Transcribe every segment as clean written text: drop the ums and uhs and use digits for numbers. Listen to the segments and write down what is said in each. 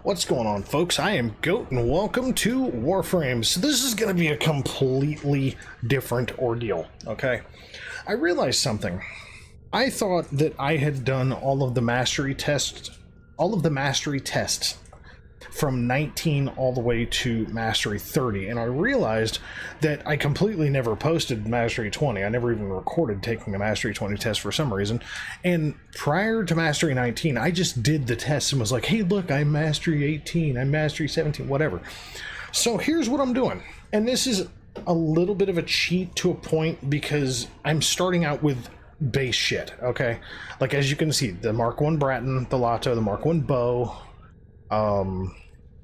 What's going on, folks? I am Goat and welcome to Warframe. So this is going to be a completely different ordeal, okay? I realized something. I thought that I had done all of the mastery tests from 19 all the way to mastery 30, and I realized that I completely never posted mastery 20. I never even recorded taking a mastery 20 test for some reason. And prior to mastery 19, I just did the test and was like, hey, look, I'm mastery 18, I'm mastery 17, whatever. So here's what I'm doing, and this is a little bit of a cheat to a point because I'm starting out with base shit, okay? Like, as you can see, the Mark 1 Bratton, the Lato, the Mark 1 bow,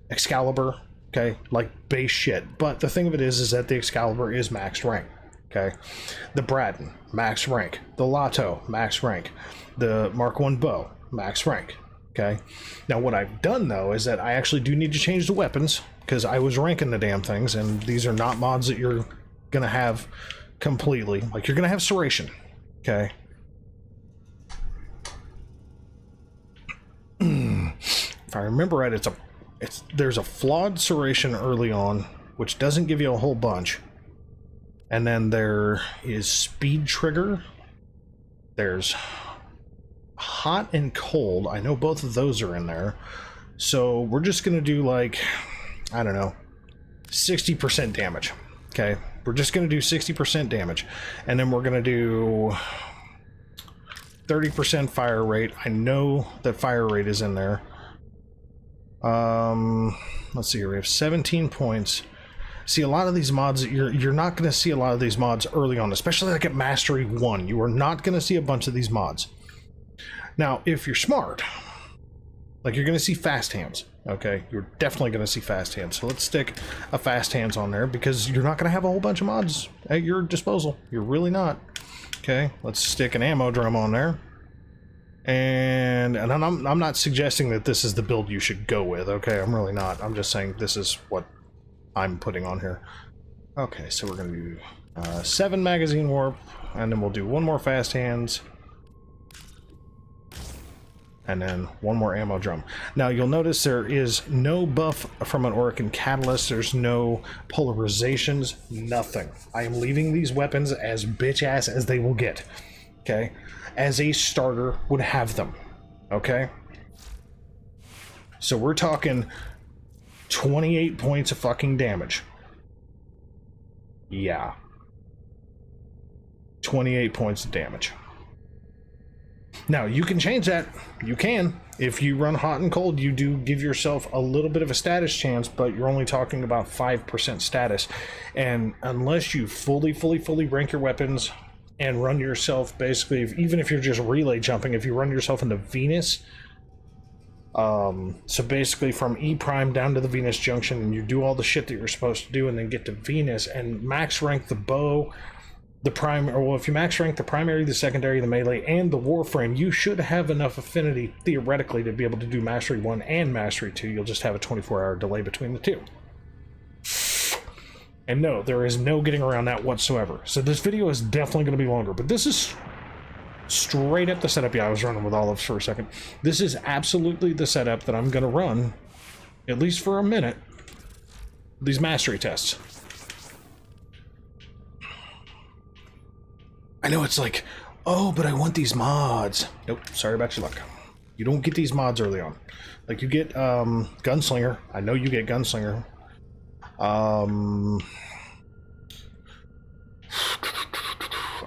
Excalibur, okay, like base shit. But the thing of it is that the Excalibur is max rank, okay? The Bratton, max rank. The Lato, max rank. The Mark 1 bow, max rank, okay? Now what I've done though is that I actually do need to change the weapons because I was ranking the damn things, and these are not mods that you're gonna have completely. Like, you're gonna have Serration, okay? If I remember right, there's a flawed Serration early on, which doesn't give you a whole bunch. And then there is Speed Trigger. There's Hot and Cold. I know both of those are in there. So we're just going to do, like, I don't know, 60% damage. Okay? We're just going to do 60% damage. And then we're going to do 30% fire rate. I know that fire rate is in there. Let's see here. We have 17 points. See, a lot of these mods, you're not going to see a lot of these mods early on, especially like at Mastery 1. You are not going to see a bunch of these mods. Now, if you're smart, like, you're going to see fast hands, okay? You're definitely going to see fast hands. So let's stick a fast hands on there because you're not going to have a whole bunch of mods at your disposal. You're really not. Okay, let's stick an ammo drum on there. And I'm not suggesting that this is the build you should go with, okay? I'm really not. I'm just saying this is what I'm putting on here. Okay, so we're going to do 7 magazine warp, and then we'll do 1 more fast hands, and then 1 more ammo drum. Now, you'll notice there is no buff from an Orokin Catalyst. There's no polarizations, nothing. I am leaving these weapons as bitch-ass as they will get, okay? As a starter would have them, okay? So we're talking 28 points of fucking damage. Yeah. 28 points of damage. Now, you can change that. You can. If you run hot and cold, you do give yourself a little bit of a status chance, but you're only talking about 5% status. And unless you fully rank your weapons and run yourself, basically, even if you're just relay jumping, if you run yourself into Venus, so basically from E prime down to the Venus junction, and you do all the shit that you're supposed to do and then get to Venus and max rank the bow, the prime, or well, if you max rank the primary, the secondary, the melee, and the Warframe, you should have enough affinity theoretically to be able to do Mastery 1 and Mastery 2. You'll just have a 24-hour delay between the two. And no, there is no getting around that whatsoever. So this video is definitely going to be longer, but this is straight up the setup. Yeah, I was running with olives for a second. This is absolutely the setup that I'm going to run, at least for a minute, these mastery tests. I know it's like, oh, but I want these mods. Nope, sorry about your luck. You don't get these mods early on. Like, you get Gunslinger. I know you get Gunslinger. I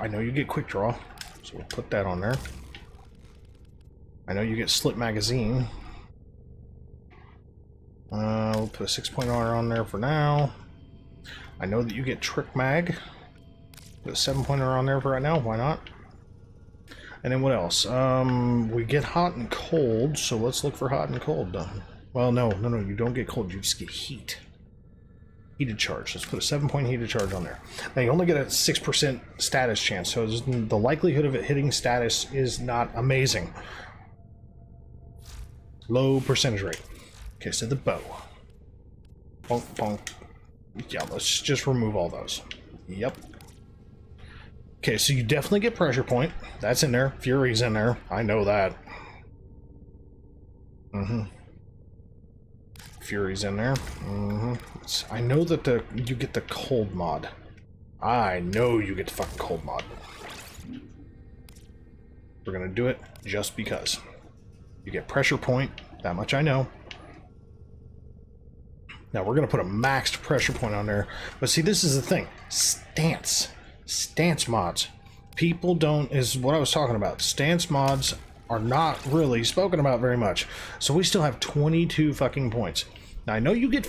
know you get Quick Draw, so we'll put that on there. I know you get Slip Magazine. We'll put a 6-point R on there for now. I know that you get Trick Mag. Put a 7-pointer on there for right now. Why not? And then what else? We get Hot and Cold, so let's look for Hot and Cold. Well, no, you don't get cold. You just get heat. Heated charge. Let's put a 7-point heated charge on there. Now, you only get a 6% status chance, so the likelihood of it hitting status is not amazing. Low percentage rate. Okay, so the bow. Bonk, bonk. Yeah, let's just remove all those. Yep. Okay, so you definitely get Pressure Point. That's in there. Fury's in there. I know that. Furies in there. I know that you get the cold mod. I know you get the fucking cold mod. We're gonna do it just because. You get pressure point, that much I know. Now we're gonna put a maxed pressure point on there. But see, this is the thing. Stance mods. People don't, is what I was talking about. Stance mods are not really spoken about very much. So we still have 22 fucking points. Now I know you get,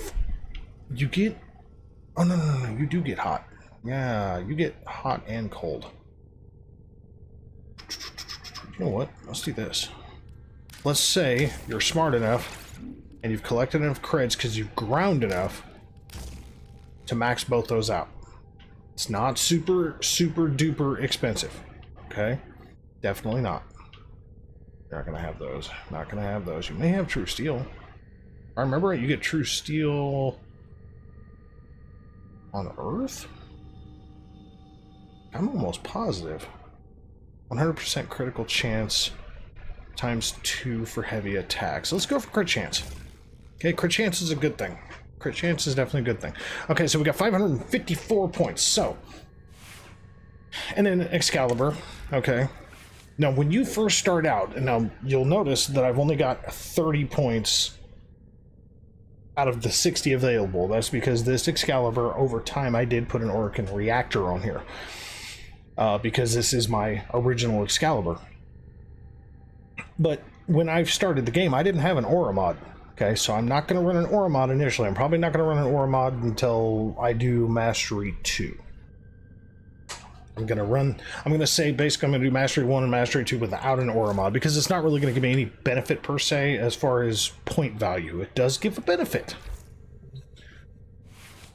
oh no, you do get hot. Yeah, you get hot and cold. You know what? Let's do this. Let's say you're smart enough and you've collected enough creds because you've ground enough to max both those out. It's not super duper expensive. Okay? Definitely not. You're not gonna have those. Not gonna have those. You may have true steel. I remember you get true steel on Earth? I'm almost positive. 100% critical chance times 2 for heavy attacks. Let's go for crit chance. Okay, crit chance is a good thing. Crit chance is definitely a good thing. Okay, so we got 554 points. So, and then Excalibur. Okay. Now, when you first start out, and now you'll notice that I've only got 30 points out of the 60 available. That's because this Excalibur, over time, I did put an Orokin reactor on here. Because this is my original Excalibur. But when I started the game, I didn't have an Aura mod. Okay, so I'm not going to run an Aura mod initially. I'm probably not going to run an Aura mod until I do Mastery 2. I'm going to say basically I'm going to do Mastery 1 and Mastery 2 without an Aura mod, because it's not really going to give me any benefit per se as far as point value. It does give a benefit.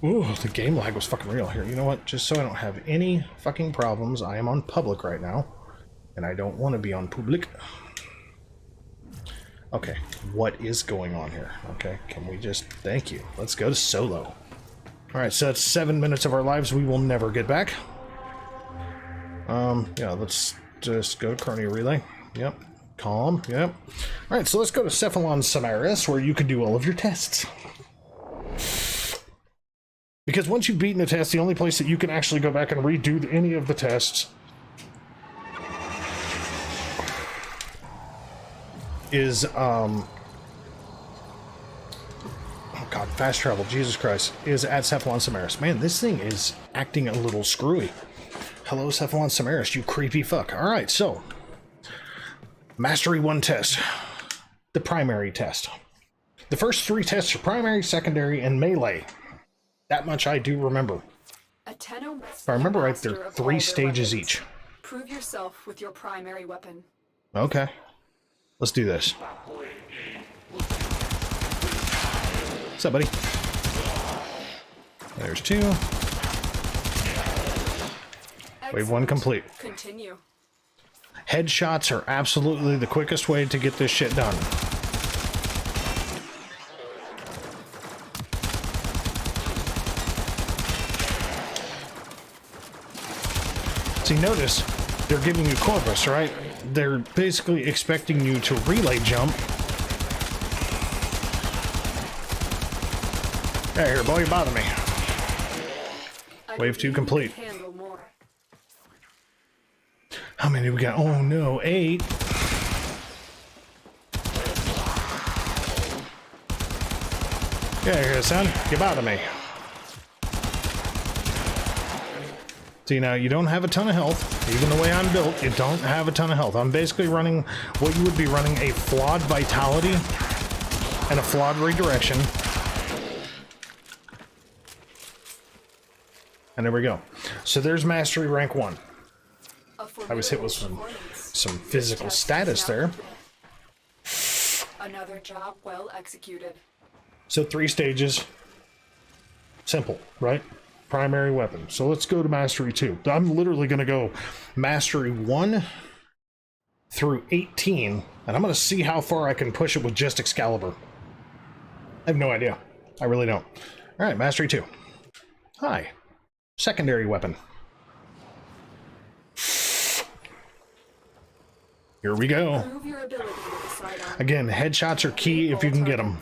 Ooh, the game lag was fucking real here. You know what? Just so I don't have any fucking problems, I am on public right now, and I don't want to be on public. Okay, what is going on here? Okay, can we just... Thank you. Let's go to solo. Alright, so that's 7 minutes of our lives we will never get back. Yeah, let's just go to Carney Relay. Yep. Calm. Yep. Alright, so let's go to Cephalon Samaris, where you can do all of your tests. Because once you've beaten a test, the only place that you can actually go back and redo any of the tests is, oh god, fast travel, Jesus Christ, is at Cephalon Samaris. Man, this thing is acting a little screwy. Hello, Cephalon Samaris, you creepy fuck. Alright, so, Mastery 1 test. The primary test. The first 3 tests are primary, secondary, and melee. That much I do remember. If I remember right, there are 3 stages each. Prove yourself with your primary weapon. Okay. Let's do this. What's up, buddy? There's 2. Wave 1 complete. Continue. Headshots are absolutely the quickest way to get this shit done. See, notice, they're giving you Corvus, right? They're basically expecting you to relay jump. Hey, here, boy, you bother me. Wave 2 complete. How many do we got? Oh no, 8. Yeah, here, son. You bother me. See, now, you don't have a ton of health. Even the way I'm built, you don't have a ton of health. I'm basically running what you would be running a flawed vitality and a flawed redirection. And there we go. So there's Mastery Rank 1. I was hit with some physical status there. Another job well executed. So 3 stages. Simple, right? Primary weapon. So let's go to Mastery 2. I'm literally going to go Mastery 1 through 18, and I'm going to see how far I can push it with just Excalibur. I have no idea. I really don't. Alright, Mastery 2. Hi. Secondary weapon. Here we go. Again, headshots are key if you can get them.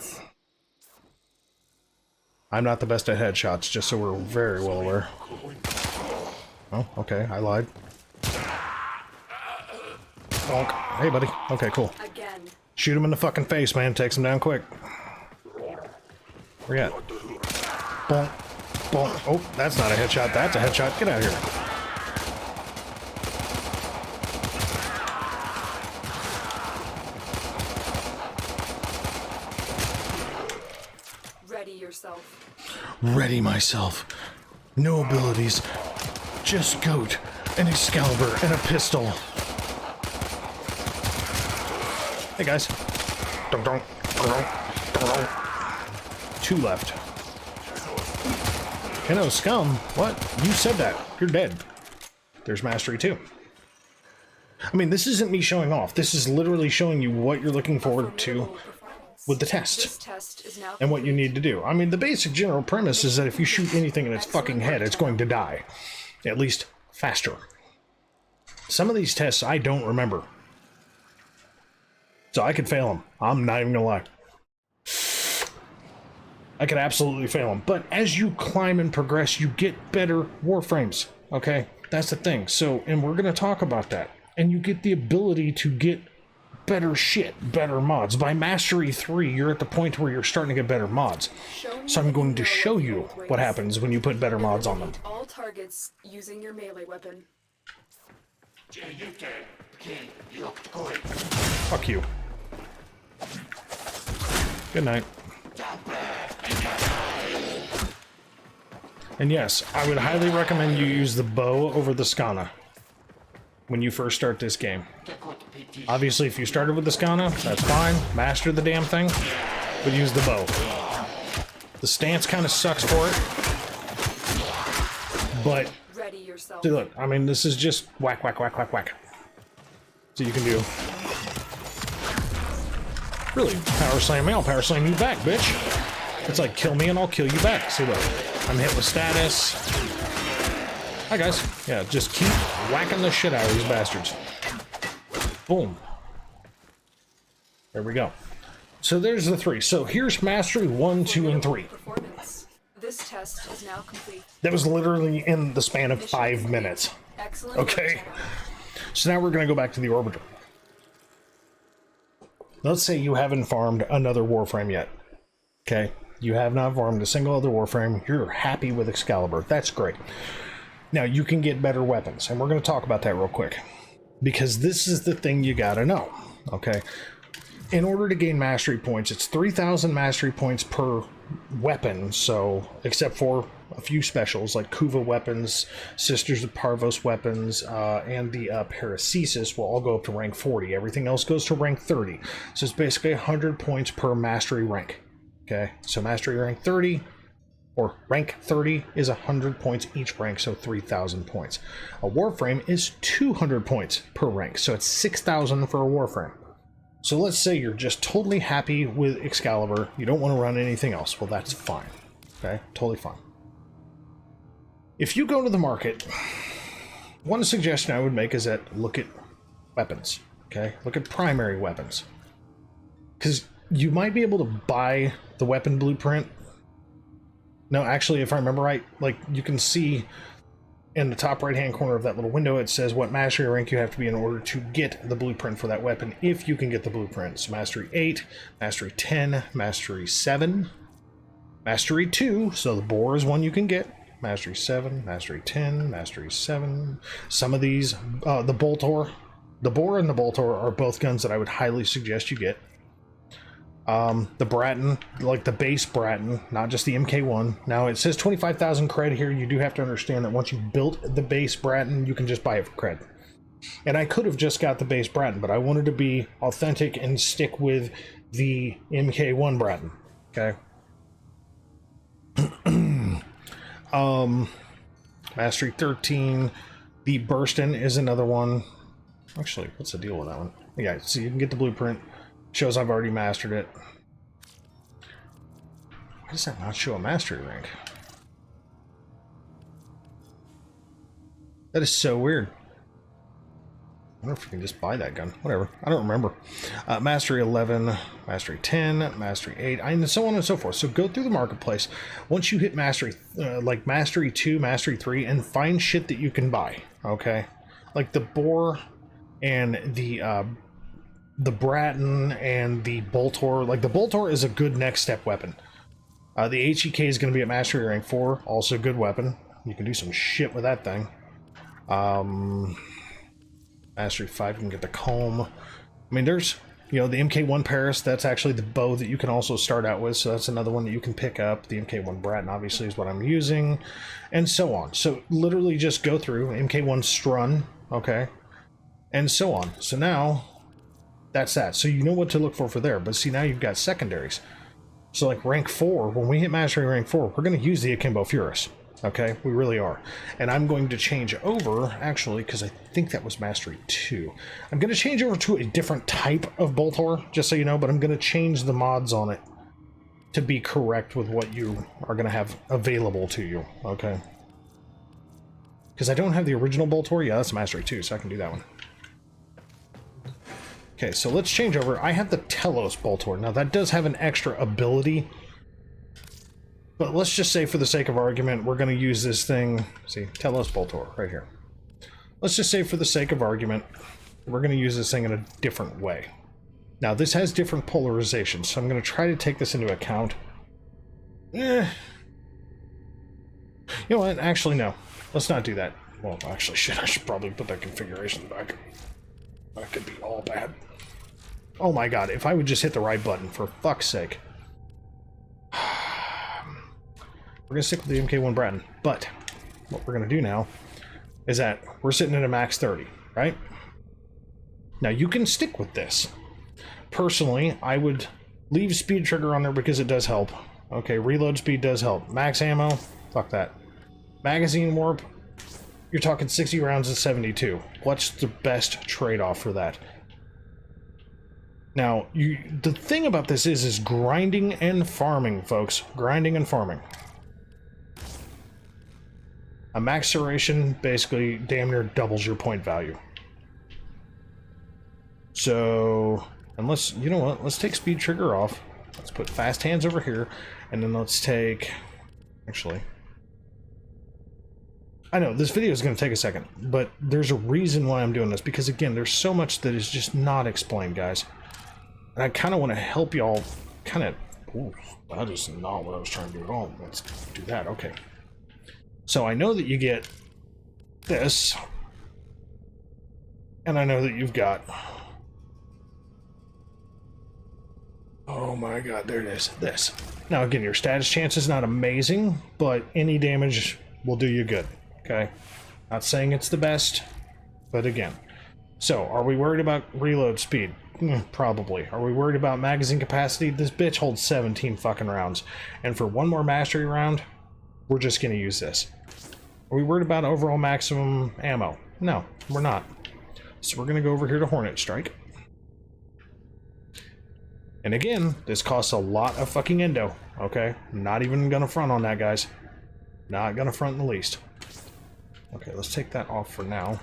I'm not the best at headshots, just so we're very well aware. Oh, okay, I lied. Bonk. Hey, buddy. Okay, cool. Again. Shoot him in the fucking face, man. Takes him down quick. Where you at? Bonk. Bonk. Oh, that's not a headshot. That's a headshot. Get out of here. Ready yourself. Ready myself. No abilities. Just goat, an Excalibur, and a pistol. Hey guys. Dun, dun, dun, dun, dun. 2 left. Hello, scum. What? You said that. You're dead. There's Mastery 2. I mean, this isn't me showing off. This is literally showing you what you're looking forward to with the test. This test is now And what you need to do. I mean, the basic general premise is that if you shoot anything in its fucking head, it's going to die. At least faster. Some of these tests I don't remember. So I could fail them. I'm not even gonna lie. I could absolutely fail them. But as you climb and progress, you get better warframes. Okay? That's the thing. So, and we're gonna talk about that. And you get the ability to get better shit, better mods. By Mastery 3, you're at the point where you're starting to get better mods. So I'm going to show you what happens when you put better mods on them. All targets using your melee weapon. Fuck you. Good night. And yes, I would highly recommend you use the bow over the Skana when you first start this game. Obviously, if you started with the Skana, that's fine. Master the damn thing, but use the bow. The stance kind of sucks for it, but Ready yourself. see, look, I mean, this is just whack, whack, whack, whack, whack. So you can do. Really, power slam me, I'll power slam you back, bitch. It's like kill me and I'll kill you back. See, look, I'm hit with status. Hi guys. Yeah, just keep whacking the shit out of these bastards. Boom. There we go. So there's the 3. So here's Mastery 1, 2, and 3. Performance. This test is now complete. That was literally in the span of 5 minutes. Excellent. Okay. So now we're going to go back to the Orbiter. Let's say you haven't farmed another Warframe yet. Okay. You have not farmed a single other Warframe. You're happy with Excalibur. That's great. Now you can get better weapons. And we're going to talk about that real quick. Because this is the thing you gotta know, okay? In order to gain mastery points, it's 3,000 mastery points per weapon, so, except for a few specials, like Kuva weapons, Sisters of Parvos weapons, and the Paracesis will all go up to rank 40. Everything else goes to rank 30. So it's basically 100 points per mastery rank, okay? So mastery rank 30, or rank 30 is 100 points each rank, so 3,000 points. A Warframe is 200 points per rank, so it's 6,000 for a Warframe. So let's say you're just totally happy with Excalibur, you don't want to run anything else. Well, that's fine. Okay, totally fine. If you go to the market, one suggestion I would make is that look at weapons, okay? Look at primary weapons. Because you might be able to buy the weapon blueprint. No, actually, if I remember right, like, you can see in the top right-hand corner of that little window, it says what mastery rank you have to be in order to get the blueprint for that weapon, if you can get the blueprint. So Mastery 8, Mastery 10, Mastery 7, Mastery 2, so the boar is one you can get, Mastery 7, Mastery 10, Mastery 7. Some of these, the Boltor, the boar and the Boltor are both guns that I would highly suggest you get. The Bratton, like the base Bratton, not just the MK1. Now it says 25,000 cred here. You do have to understand that once you built the base Bratton, you can just buy it for cred. And I could have just got the base Bratton, but I wanted to be authentic and stick with the MK1 Bratton. Okay. Mastery 13. The Burston is another one. Actually, what's the deal with that one? Yeah, so you can get the blueprint. Shows I've already mastered it. Why does that not show a mastery rank? That is so weird. wonder if you can just buy that gun. Whatever. I don't remember. Mastery 11, Mastery 10, Mastery 8, and so on and so forth. So go through the marketplace. Once you hit Mastery, like Mastery 2, Mastery 3, and find shit that you can buy. Okay? Like the Boar and the Bratton and the Boltor. Like the Boltor is a good next step weapon. The HEK is going to be at Mastery rank 4. Also a good weapon. You can do some shit with that thing. Mastery 5, you can get the comb. I mean, there's, you know, the MK1 Paris, that's actually the bow that you can also start out with, so that's another one that you can pick up. The MK1 Bratton, obviously, is what I'm using, and so on. So, literally just go through MK1 Strun, okay, and so on. So now, that's that. So you know what to look for there, but see, now you've got secondaries. So, like, rank 4, when we hit Mastery rank 4, we're going to use the Akimbo Furus. Okay, we really are. And I'm going to change over, actually, because I think that was Mastery 2. I'm going to change over to a different type of Boltor, just so you know, but I'm going to change the mods on it to be correct with what you are going to have available to you, okay? Because I don't have the original Boltor. Yeah, that's Mastery 2, so I can do that one. Okay, so let's change over. I have the Telos Boltor. Now, that does have an extra ability. But let's just say, for the sake of argument, we're going to use this thing. See, Telos Boltor, right here. Let's just say, for the sake of argument, we're going to use this thing in a different way. Now, this has different polarizations, so I'm going to try to take this into account. You know what? Actually, no. Let's not do that. Well, actually, shit, I should probably put that configuration back. That could be all bad. Oh my god, if I would just hit the right button, for fuck's sake. We're going to stick with the MK1 Bratton, but what we're going to do now is that we're sitting at a max 30, right? Now, you can stick with this. Personally, I would leave speed trigger on there because it does help. Okay, reload speed does help. Max ammo, fuck that. Magazine warp, you're talking 60 rounds at 72. What's the best trade-off for that? Now, the thing about this is grinding and farming, folks. Grinding and farming. A max duration basically damn near doubles your point value. So, unless, you know what, let's take speed trigger off. Let's put fast hands over here, and then let's take, actually, I know this video is going to take a second, but there's a reason why I'm doing this, because again, there's so much that is just not explained, guys. And I kind of want to help y'all kind of, ooh, that is not what I was trying to do. Oh, let's do that, okay. So I know that you get this, and I know that you've got, oh my god, there it is, this. Now again, your status chance is not amazing, but any damage will do you good, okay? Not saying it's the best, but again. So, are we worried about reload speed? Probably. Are we worried about magazine capacity? This bitch holds 17 fucking rounds, and for one more mastery round, we're just going to use this. Are we worried about overall maximum ammo? No, we're not. So we're going to go over here to Hornet Strike. And again, this costs a lot of fucking endo, okay? Not even going to front on that, guys. Not going to front in the least. Okay, let's take that off for now.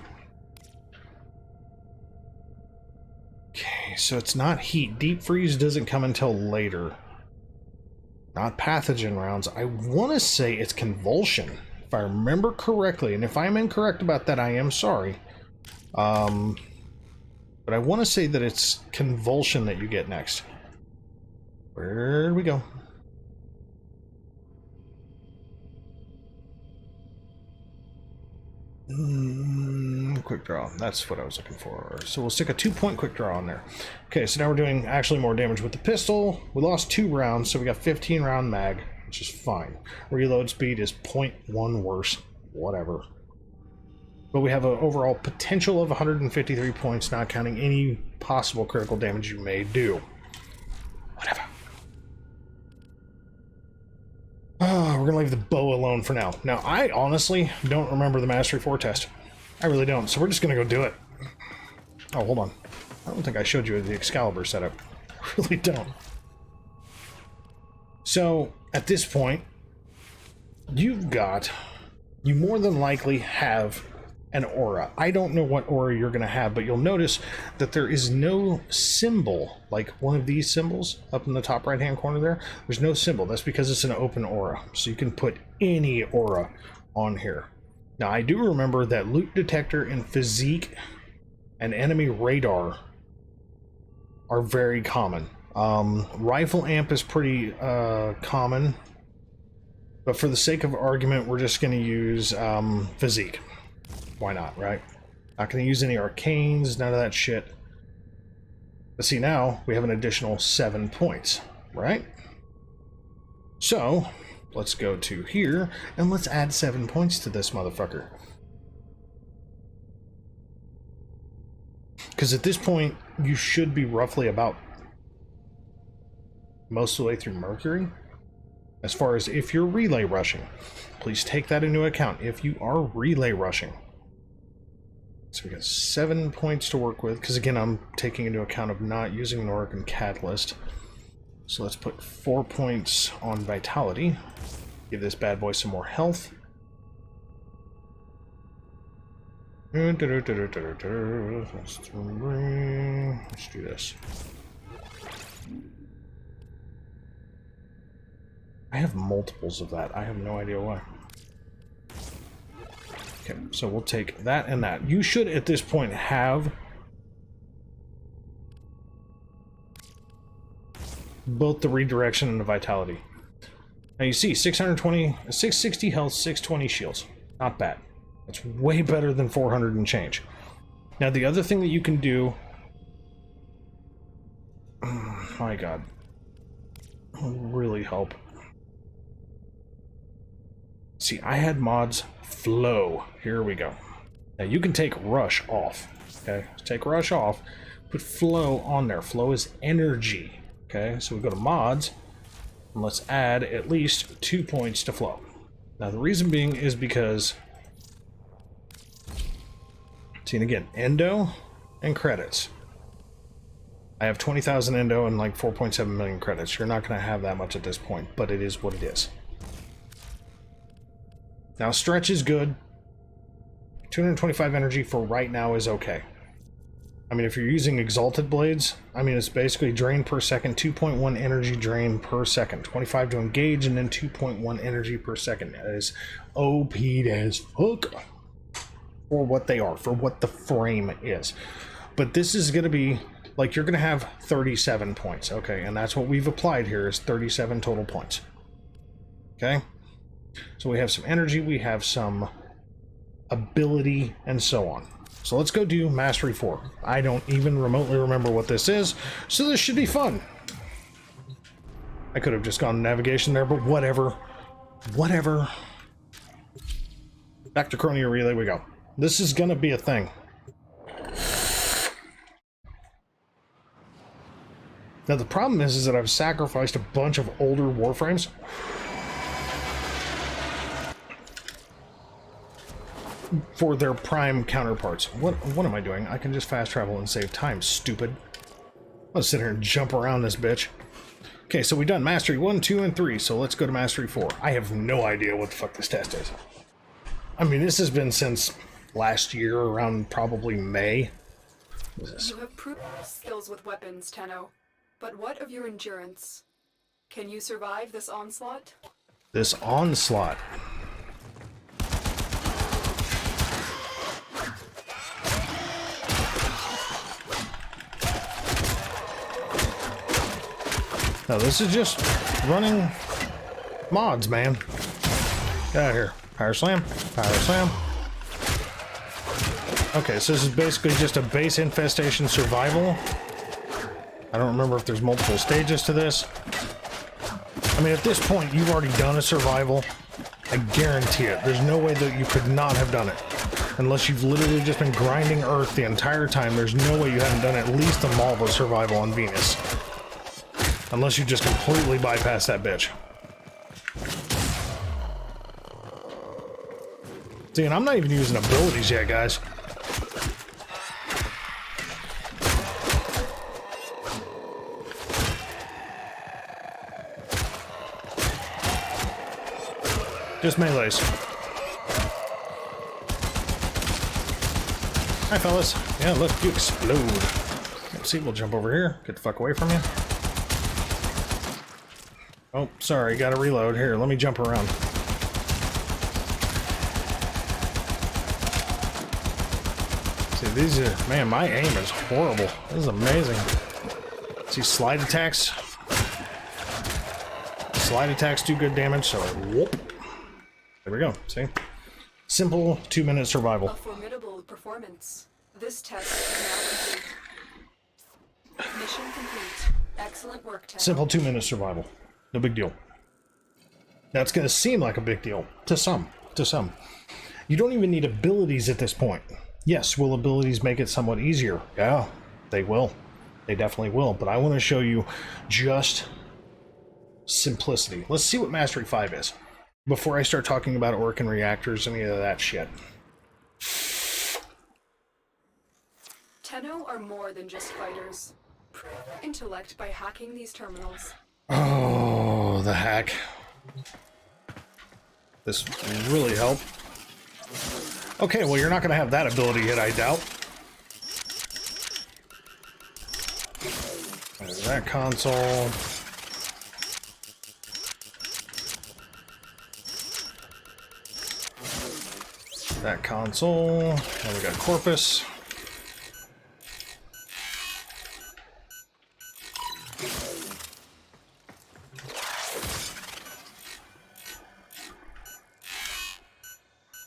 Okay, so it's not heat. Deep freeze doesn't come until later. Not pathogen rounds. I want to say it's convulsion, if I remember correctly. And if I'm incorrect about that, I am sorry. But I want to say that it's convulsion that you get next. Where do we go? Quick draw. That's what I was looking for. So we'll stick a 2-point quick draw on there. Okay, so now we're doing actually more damage with the pistol. We lost 2 rounds, so we got 15 round mag, which is fine. Reload speed is 0.1 worse. Whatever. But we have an overall potential of 153 points, not counting any possible critical damage you may do. Whatever. Oh, we're gonna leave the bow alone for now. Now, I honestly don't remember the Mastery 4 test. I really don't, so we're just gonna go do it. Oh, hold on. I don't think I showed you the Excalibur setup. I really don't. So, at this point, you more than likely have an aura. I don't know what aura you're going to have, but you'll notice that there is no symbol, like one of these symbols up in the top right hand corner there. There's no symbol. That's because it's an open aura. So you can put any aura on here. Now, I do remember that loot detector and physique and enemy radar are very common. Rifle amp is pretty common, but for the sake of argument, we're just going to use physique. Why not, right? Not going to use any arcanes, none of that shit. But see, now we have an additional 7 points, right? So let's go to here and let's add 7 points to this motherfucker. Because at this point, you should be roughly about most of the way through Mercury. As far as if you're relay rushing, please take that into account if you are relay rushing. So we got 7 points to work with, because again, I'm taking into account of not using an Oregon Catalyst. So let's put 4 points on Vitality. Give this bad boy some more health. Let's do this. I have multiples of that. I have no idea why. Okay, so we'll take that and that. You should, at this point, have both the redirection and the vitality. Now you see 660 health, 620 shields. Not bad. That's way better than 400 and change. Now the other thing that you can do... Oh my god. Will really help. See, I had mods flow. Here we go. Now you can take rush off. Okay, take rush off. Put flow on there. Flow is energy. Okay, so we go to mods. And let's add at least 2 points to flow. Now the reason being is because... See, and again, endo and credits. I have 20,000 endo and like 4.7 million credits. You're not going to have that much at this point, but it is what it is. Now, stretch is good. 225 energy for right now is okay. I mean, if you're using exalted blades, I mean, it's basically drain per second, 2.1 energy drain per second. 25 to engage, and then 2.1 energy per second. That is OP'd as fuck for what they are, for what the frame is. But this is going to be, like, you're going to have 37 points, okay? And that's what we've applied here, is 37 total points. Okay? So we have some energy, we have some ability, and so on. So let's go do Mastery 4. I don't even remotely remember what this is, so this should be fun. I could have just gone navigation there, but whatever. Whatever. Back to Chronia Relay we go. This is gonna be a thing. Now the problem is that I've sacrificed a bunch of older Warframes. For their prime counterparts. What am I doing? I can just fast travel and save time, stupid. I'll sit here and jump around this bitch. Okay, so we've done Mastery 1, 2, and 3, so let's go to Mastery 4. I have no idea what the fuck this test is. I mean, this has been since last year, around probably May. What is this? You have proved skills with weapons, Tenno. But what of your endurance? Can you survive this onslaught? This onslaught. No, this is just running mods, man. Get out of here. Power slam. Power slam. Okay, so this is basically just a base infestation survival. I don't remember if there's multiple stages to this. I mean, at this point, you've already done a survival. I guarantee it. There's no way that you could not have done it. Unless you've literally just been grinding Earth the entire time, there's no way you haven't done at least a Malva survival on Venus. Unless you just completely bypass that bitch. See, and I'm not even using abilities yet, guys. Just melees. Hi, fellas. Yeah, look, you explode. Let's see, we'll jump over here. Get the fuck away from you. Oh, sorry, gotta reload. Here, let me jump around. See, these are... Man, my aim is horrible. This is amazing. See, slide attacks. Slide attacks do good damage, so whoop. There we go, see? Simple 2-minute survival. A formidable performance. This test is now complete. Mission complete. Excellent work, Ted. Simple 2-minute survival. No big deal. That's going to seem like a big deal to some. To some. You don't even need abilities at this point. Yes, will abilities make it somewhat easier? Yeah, they will. They definitely will. But I want to show you just simplicity. Let's see what Mastery 5 is before I start talking about Orkin reactors, any of that shit. Tenno are more than just fighters. Prove your intellect by hacking these terminals. Oh, the hack. This will really help. Okay, well, you're not going to have that ability yet, I doubt. There's that console. That console. And we got Corpus.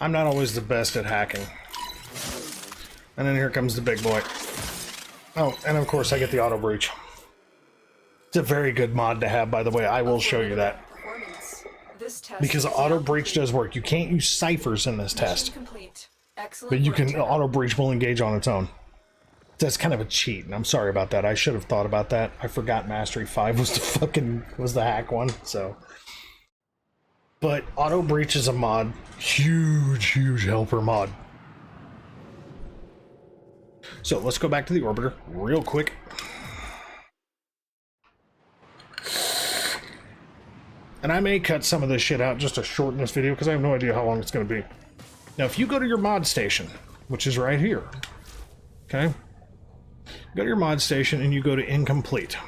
I'm not always the best at hacking. And then here comes the big boy. Oh, and of course I get the auto breach. It's a very good mod to have, by the way. I will show you that. Because auto breach does work. You can't use ciphers in this test. But you can, auto breach will engage on its own. That's kind of a cheat, and I'm sorry about that. I should have thought about that. I forgot Mastery 5 was the hack one, so. But auto breach is a mod. Huge helper mod. So let's go back to the orbiter real quick. And I may cut some of this shit out just to shorten this video because I have no idea how long it's going to be. Now, if you go to your mod station, which is right here, okay? Go to your mod station and you go to incomplete.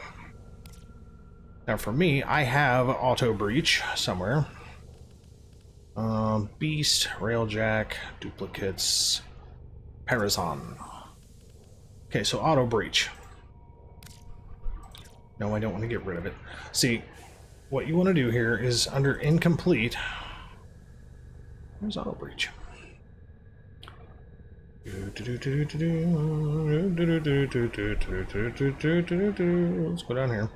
Now, for me, I have auto breach somewhere. Beast, railjack, duplicates, Parazon. Okay, so auto breach. No, I don't want to get rid of it. See, what you want to do here is under incomplete. Where's auto breach? Let's go down here.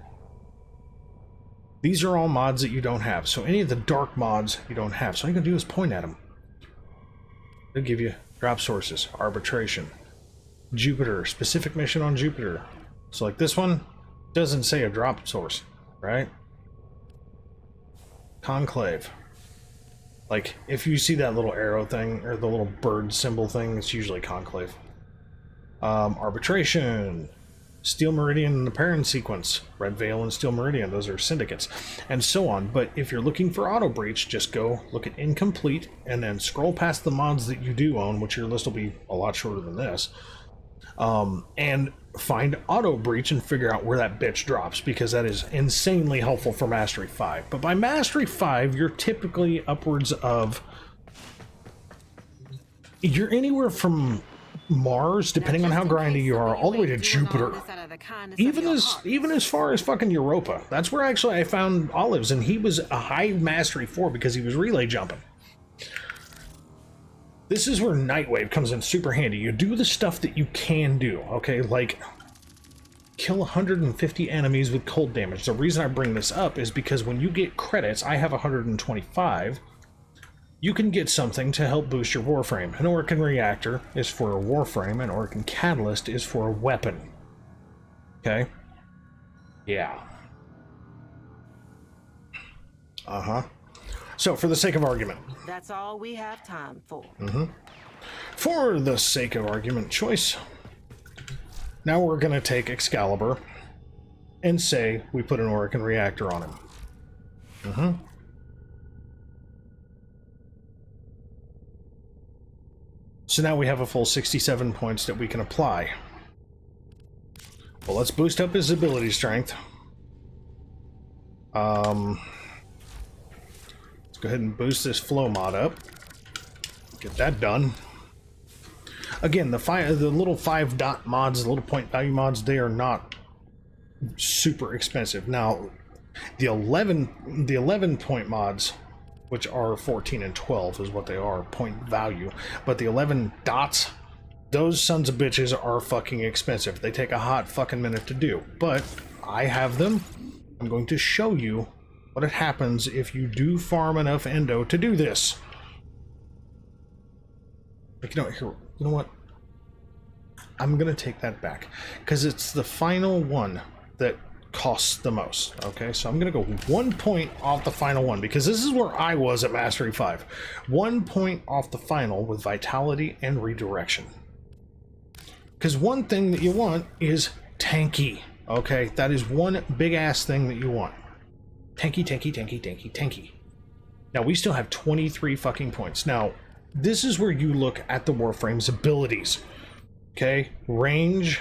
These are all mods that you don't have. So any of the dark mods you don't have. So all you can do is point at them. They'll give you drop sources, arbitration, Jupiter, specific mission on Jupiter. So like this one doesn't say a drop source, right? Conclave. Like if you see that little arrow thing or the little bird symbol thing, it's usually Conclave. Arbitration. Steel Meridian and the Perrin sequence, Red Veil and Steel Meridian, those are syndicates, and so on. But if you're looking for auto breach, just go look at incomplete and then scroll past the mods that you do own, which your list will be a lot shorter than this, and find auto breach and figure out where that bitch drops, because that is insanely helpful for Mastery 5. But by Mastery 5, you're typically upwards of... You're anywhere from Mars, depending on how grindy you are, all the way to Jupiter. Even as far as fucking Europa. That's where actually I found Olives, and he was a high Mastery 4 because he was relay jumping. This is where Nightwave comes in super handy. You do the stuff that you can do, okay? Like, kill 150 enemies with cold damage. The reason I bring this up is because when you get credits, I have 125, you can get something to help boost your Warframe. An Orkin Reactor is for a Warframe, an Orkin Catalyst is for a weapon. Okay? Yeah. Uh-huh. So, for the sake of argument. That's all we have time for. For the sake of argument choice, now we're going to take Excalibur and say we put an Orkin Reactor on him. So now we have a full 67 points that we can apply. Well, let's boost up his ability strength. Let's go ahead and boost this flow mod up. Get that done. Again, the little 5 dot mods, the little point value mods, they are not super expensive. Now, the 11 point mods, which are 14 and 12 is what they are, point value. But the 11 dots, those sons of bitches are fucking expensive. They take a hot fucking minute to do. But I have them. I'm going to show you what it happens if you do farm enough endo to do this. Like, you know what? I'm gonna take that back, because it's the final one that costs the most. Okay, so I'm gonna go 1 point off the final one, because this is where I was at Mastery 5. 1 point off the final with Vitality and Redirection. Because one thing that you want is tanky. Okay, that is one big ass thing that you want. Tanky, tanky, tanky, tanky, tanky. Now we still have 23 fucking points. Now, this is where you look at the Warframe's abilities. Okay, range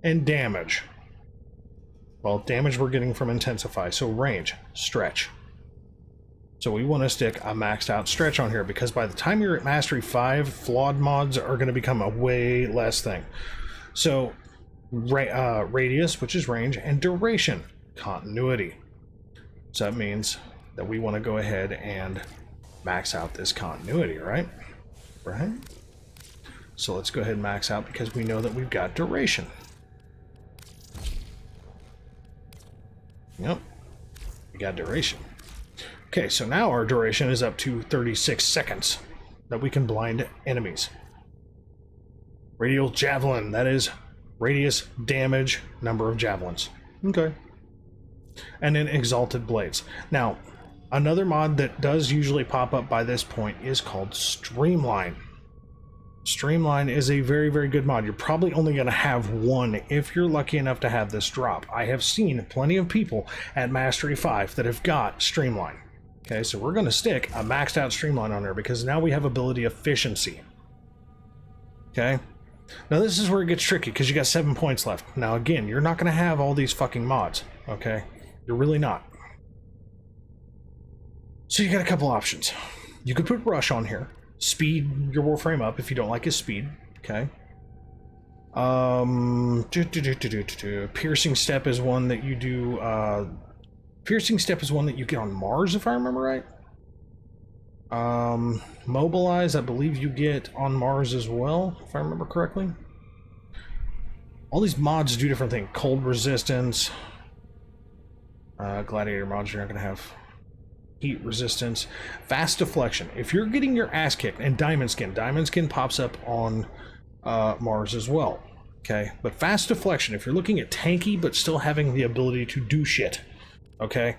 and damage. Well, damage we're getting from Intensify, so range, stretch. So we want to stick a maxed out stretch on here, because by the time you're at Mastery 5, flawed mods are going to become a way less thing. So, radius, which is range, and duration, continuity. So that means that we want to go ahead and max out this continuity, right? Right? So let's go ahead and max out, because we know that we've got duration. Yep, we got duration. Okay, so now our duration is up to 36 seconds that we can blind enemies. Radial javelin, that is radius, damage, number of javelins. Okay. And then exalted blades. Now, another mod that does usually pop up by this point is called Streamline. Streamline is a very, very good mod. You're probably only going to have one if you're lucky enough to have this drop. I have seen plenty of people at Mastery 5 that have got Streamline. Okay, so we're going to stick a maxed out Streamline on there, because now we have ability efficiency. Okay, now this is where it gets tricky, because you got 7 points left. Now again, you're not going to have all these fucking mods. Okay, you're really not. So you got a couple options. You could put Rush on here. Speed your Warframe up if you don't like his speed. Okay. Piercing Step is one that you do. Piercing Step is one that you get on Mars, if I remember right. Mobilize, I believe you get on Mars as well, if I remember correctly. All these mods do different things. Cold resistance. Gladiator mods, you're not going to have heat resistance. Fast deflection. If you're getting your ass kicked, and Diamond Skin pops up on Mars as well. Okay, but fast deflection, if you're looking at tanky but still having the ability to do shit. Okay,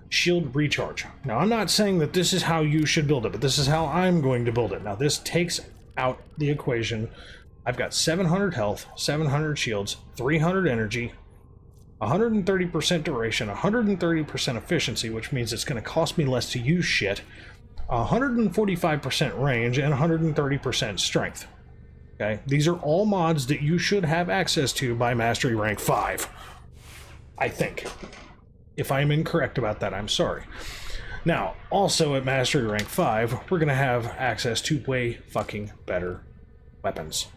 shield recharge. Now, I'm not saying that this is how you should build it, but this is how I'm going to build it. Now, this takes out the equation. I've got 700 health, 700 shields, 300 energy, 130% duration, 130% efficiency, which means it's going to cost me less to use shit, 145% range, and 130% strength. Okay, these are all mods that you should have access to by Mastery Rank 5. I think. If I'm incorrect about that, I'm sorry. Now, also at Mastery Rank 5, we're going to have access to way fucking better weapons.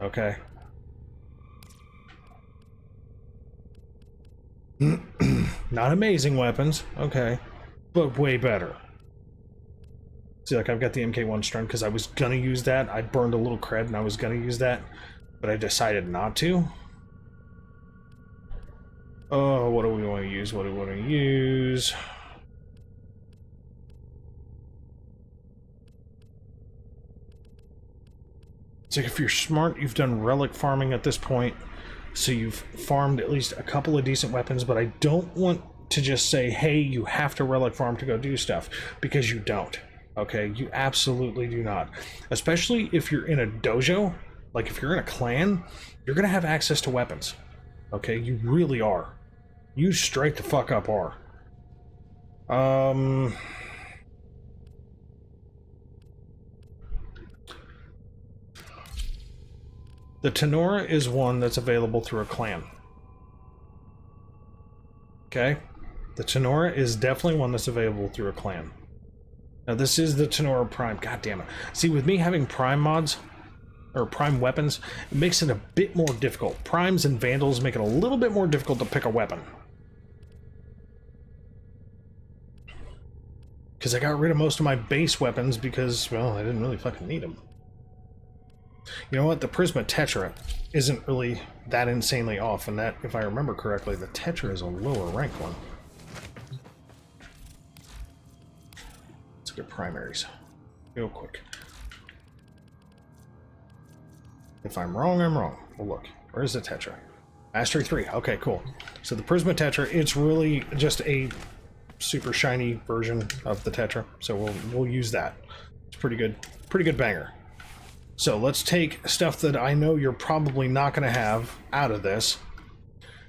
Okay? Not amazing weapons, okay, but way better. See, like, I've got the MK1 Strength because I was gonna use that. I burned a little cred and I was gonna use that, but I decided not to. Oh, what do we want to use? What do we want to use? It's like, if you're smart, you've done relic farming at this point. So you've farmed at least a couple of decent weapons, but I don't want to just say, hey, you have to relic farm to go do stuff, because you don't. Okay, you absolutely do not. Especially if you're in a dojo, like if you're in a clan, you're gonna have access to weapons. Okay, you really are. You straight the fuck up are. The Tenora is one that's available through a clan. Okay? The Tenora is definitely one that's available through a clan. Now this is the Tenora Prime. God damn it. See, with me having Prime mods, or Prime weapons, it makes it a bit more difficult. Primes and Vandals make it a little bit more difficult to pick a weapon. Because I got rid of most of my base weapons because, well, I didn't really fucking need them. You know what? The Prisma Tetra isn't really that insanely off, and that, if I remember correctly, the Tetra is a lower ranked one. Let's get primaries. Real quick. If I'm wrong, I'm wrong. Well, look. Where's the Tetra? Mastery 3. Okay, cool. So the Prisma Tetra, it's really just a super shiny version of the Tetra, so we'll use that. It's pretty good banger. So let's take stuff that I know you're probably not going to have out of this.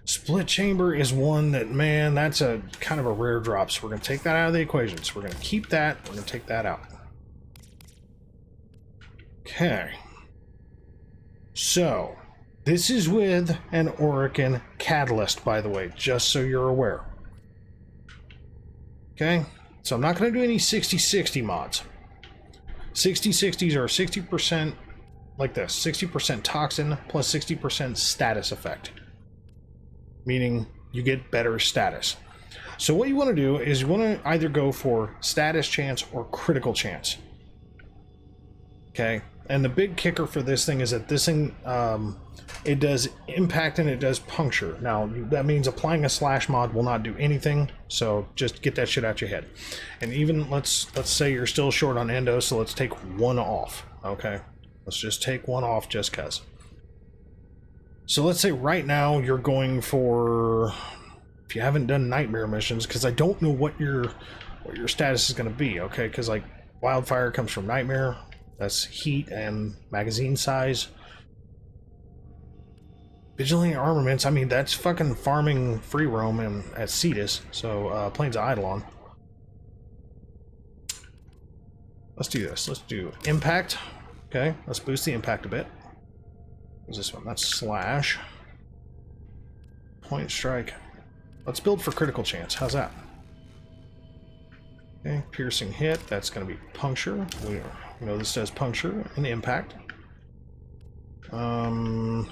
Split chamber is one that, man, that's a kind of a rare drop, so we're going to take that out of the equation. So we're going to keep that, we're going to take that out. Okay. So this is with an Orokin Catalyst, by the way, just so you're aware. Okay, so I'm not going to do any 60-60 mods. 60-60s are 60% like this, 60% toxin plus 60% status effect. Meaning you get better status. So what you want to do is you want to either go for status chance or critical chance. Okay, and the big kicker for this thing is that this thing, it does impact and it does puncture. Now, that means applying a slash mod will not do anything, so just get that shit out your head. And even, let's say you're still short on endo, so let's take one off, okay? Let's just take one off just cuz. So let's say right now you're going for, if you haven't done nightmare missions, because I don't know what your status is going to be, okay? Because like wildfire comes from nightmare, that's heat and magazine size. Vigilante armaments, I mean, that's fucking farming free roam at Cetus, so Plains of Eidolon. Let's do this. Let's do impact. Okay, let's boost the impact a bit. What's this one? That's slash. Point strike. Let's build for critical chance. How's that? Okay, piercing hit. That's going to be puncture. We know this does puncture and impact. Oh,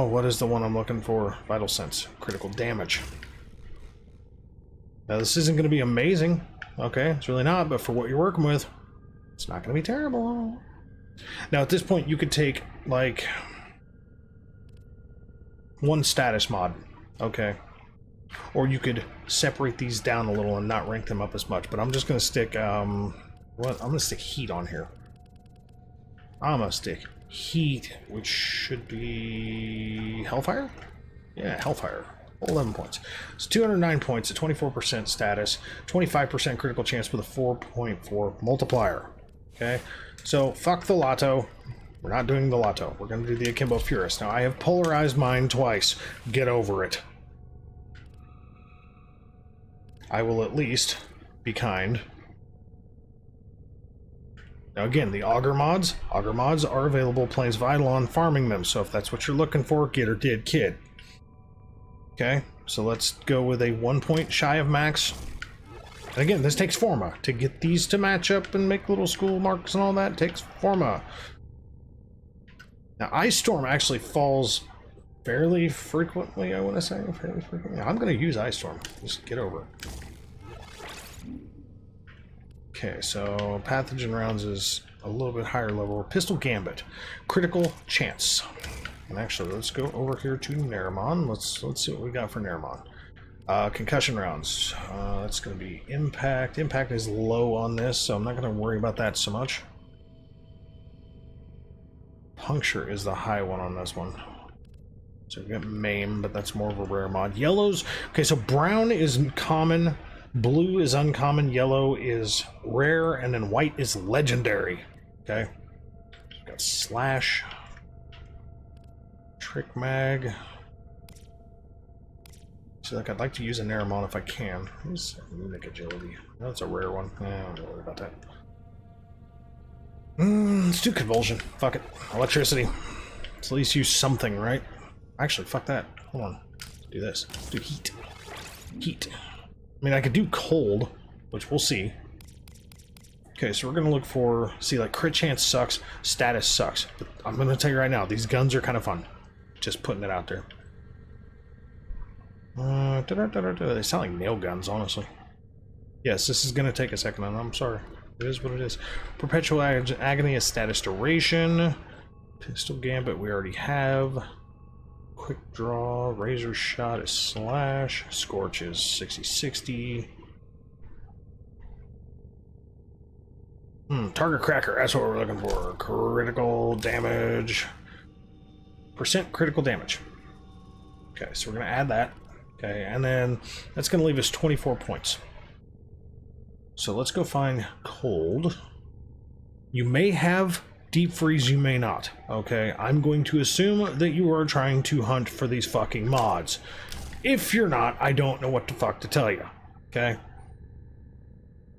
what is the one I'm looking for? Vital Sense. Critical damage. Now, this isn't going to be amazing. Okay, it's really not, but for what you're working with, it's not going to be terrible. Now, at this point, you could take, like, one status mod. Okay. Or you could separate these down a little and not rank them up as much. But I'm just going to stick, I'm going to stick heat on here. I'm going to stick heat, which should be Hellfire? Yeah, Hellfire. 11 points. So 209 points at 24% status, 25% critical chance with a 4.4 multiplier. Okay, so fuck the Lotto. We're not doing the Lotto. We're going to do the Akimbo Furus. Now, I have polarized mine twice. Get over it. I will at least be kind. Now again, the Augur mods are available Plains of Eidolon, farming them, so if that's what you're looking for, get or did kid. Okay, so let's go with a 1 point shy of max. And again, this takes Forma. To get these to match up and make little school marks and all that, takes Forma. Now, Ice Storm actually falls fairly frequently, I want to say. Fairly frequently. I'm going to use Ice Storm. Just get over it. Okay, so Pathogen Rounds is a little bit higher level. Pistol Gambit. Critical Chance. And actually, let's go over here to Naramon. Let's see what we got for Naramon. Concussion Rounds. That's going to be Impact. Impact is low on this, so I'm not going to worry about that so much. Puncture is the high one on this one. So we got Maim, but that's more of a rare mod. Yellows. Okay, so brown is common. Blue is uncommon. Yellow is rare. And then white is legendary. Okay. So we've got Slash. Trick Mag. This feel like I'd like to use a Naramon if I can. Who's Unique Agility? That's a rare one. I'm not worried about that. Let's do Convulsion. Fuck it. Electricity. Let's at least use something, right? Actually, fuck that. Hold on. Let's do this. Let's do Heat. Heat. I mean, I could do Cold, which we'll see. Okay, so we're gonna look for, see, like, crit chance sucks, status sucks. But I'm gonna tell you right now, these guns are kind of fun. Just putting it out there. They sound like nail guns, honestly. Yes, this is gonna take a second, and I'm sorry. It is what it is. Perpetual Agony is status duration. Pistol Gambit we already have. Quick Draw, Razor Shot is slash. Scorch is 60-60. Target Cracker, that's what we're looking for. Critical damage. Percent critical damage. Okay, so we're gonna add that. Okay, and then that's gonna leave us 24 points. So let's go find Cold. You may have Deep Freeze, you may not. Okay, I'm going to assume that you are trying to hunt for these fucking mods. If you're not, I don't know what the fuck to tell you. Okay?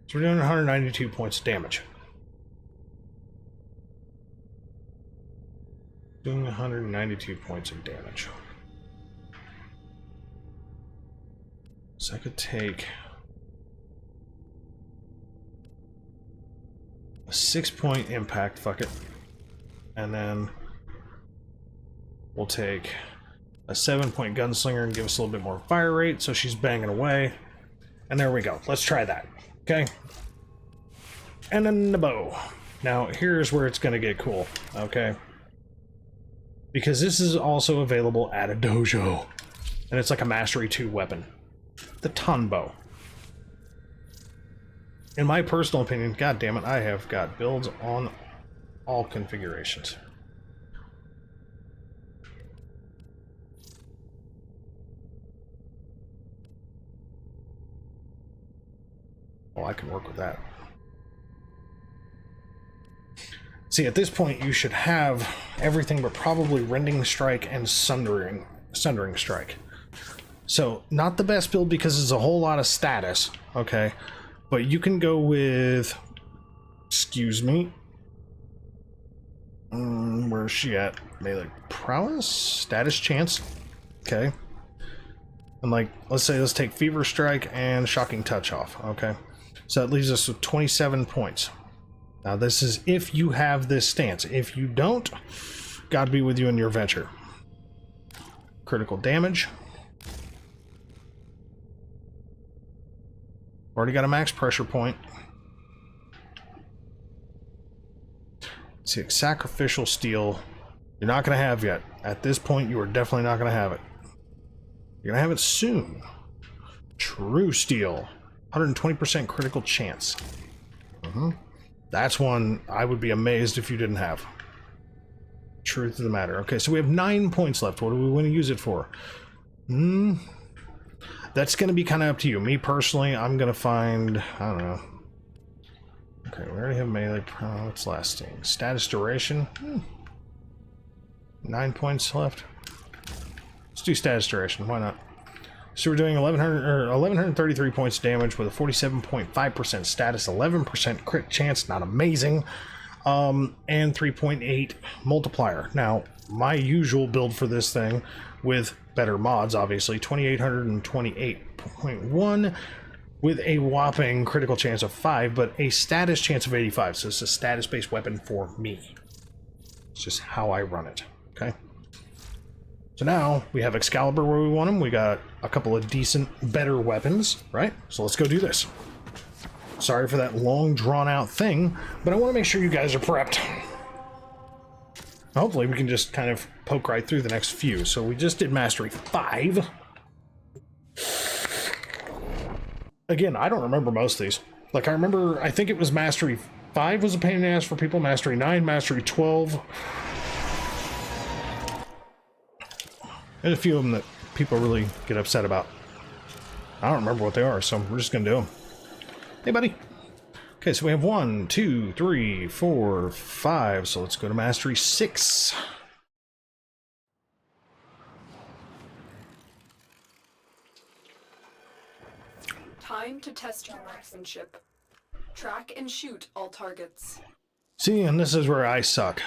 So we're doing 192 points of damage. Doing 192 points of damage. So I could take a 6-point impact, fuck it. And then we'll take a 7-point gunslinger and give us a little bit more fire rate, so she's banging away. And there we go. Let's try that. Okay? And then the bow. Now, here's where it's gonna get cool, okay? Because this is also available at a dojo. And it's like a Mastery 2 weapon. The Tonbo. In my personal opinion, god damn it, I have got builds on all configurations. Oh, I can work with that. See, at this point, you should have everything but probably Rending Strike and Sundering Strike. So, not the best build because it's a whole lot of status, okay? But you can go with... Excuse me. Where's she at? Melee Prowess? Status Chance? Okay. And like, let's take Fever Strike and Shocking Touch off, okay? So that leaves us with 27 points. Now this is if you have this stance. If you don't, God be with you in your venture. Critical damage. Already got a max pressure point. See, Sacrificial Steel, you're not going to have yet. At this point, you are definitely not going to have it. You're going to have it soon. True Steel, 120% critical chance. That's one I would be amazed if you didn't have. Truth of the matter. Okay, so we have 9 points left. What do we want to use it for? That's going to be kind of up to you. Me personally, I'm going to find, I don't know. Okay, we already have melee. What's lasting? Status duration. 9 points left. Let's do status duration. Why not? So we're doing 1133 points damage with a 47.5% status, 11% crit chance. Not amazing. And 3.8 multiplier. Now, my usual build for this thing, with better mods, obviously, 2828.1. with a whopping critical chance of 5, but a status chance of 85. So it's a status-based weapon for me. It's just how I run it, okay? So now we have Excalibur where we want him. We got a couple of decent, better weapons, right? So let's go do this. Sorry for that long, drawn-out thing, but I want to make sure you guys are prepped. Hopefully we can just kind of poke right through the next few. So we just did Mastery 5. Again, I don't remember most of these. Like, I think it was Mastery 5 was a pain in the ass for people, Mastery 9, Mastery 12. There's a few of them that people really get upset about. I don't remember what they are, so we're just gonna do them. Hey, buddy. Okay, so we have 1, 2, 3, 4, 5. So let's go to Mastery 6. Time to test your marksmanship. Track and shoot all targets. See, and this is where I suck.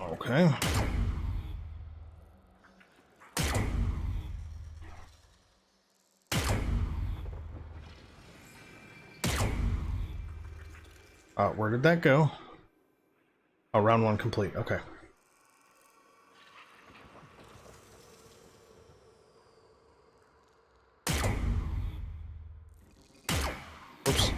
Okay. Where did that go? Oh, round 1 complete. Okay. Oops.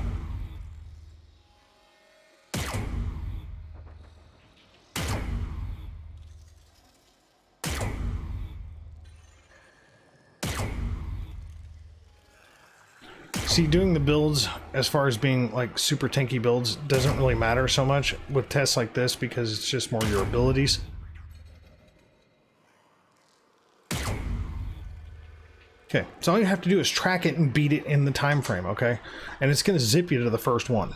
See, doing the builds, as far as being like super tanky builds, doesn't really matter so much with tests like this because it's just more your abilities. Okay, so all you have to do is track it and beat it in the time frame, okay? And it's going to zip you to the first one.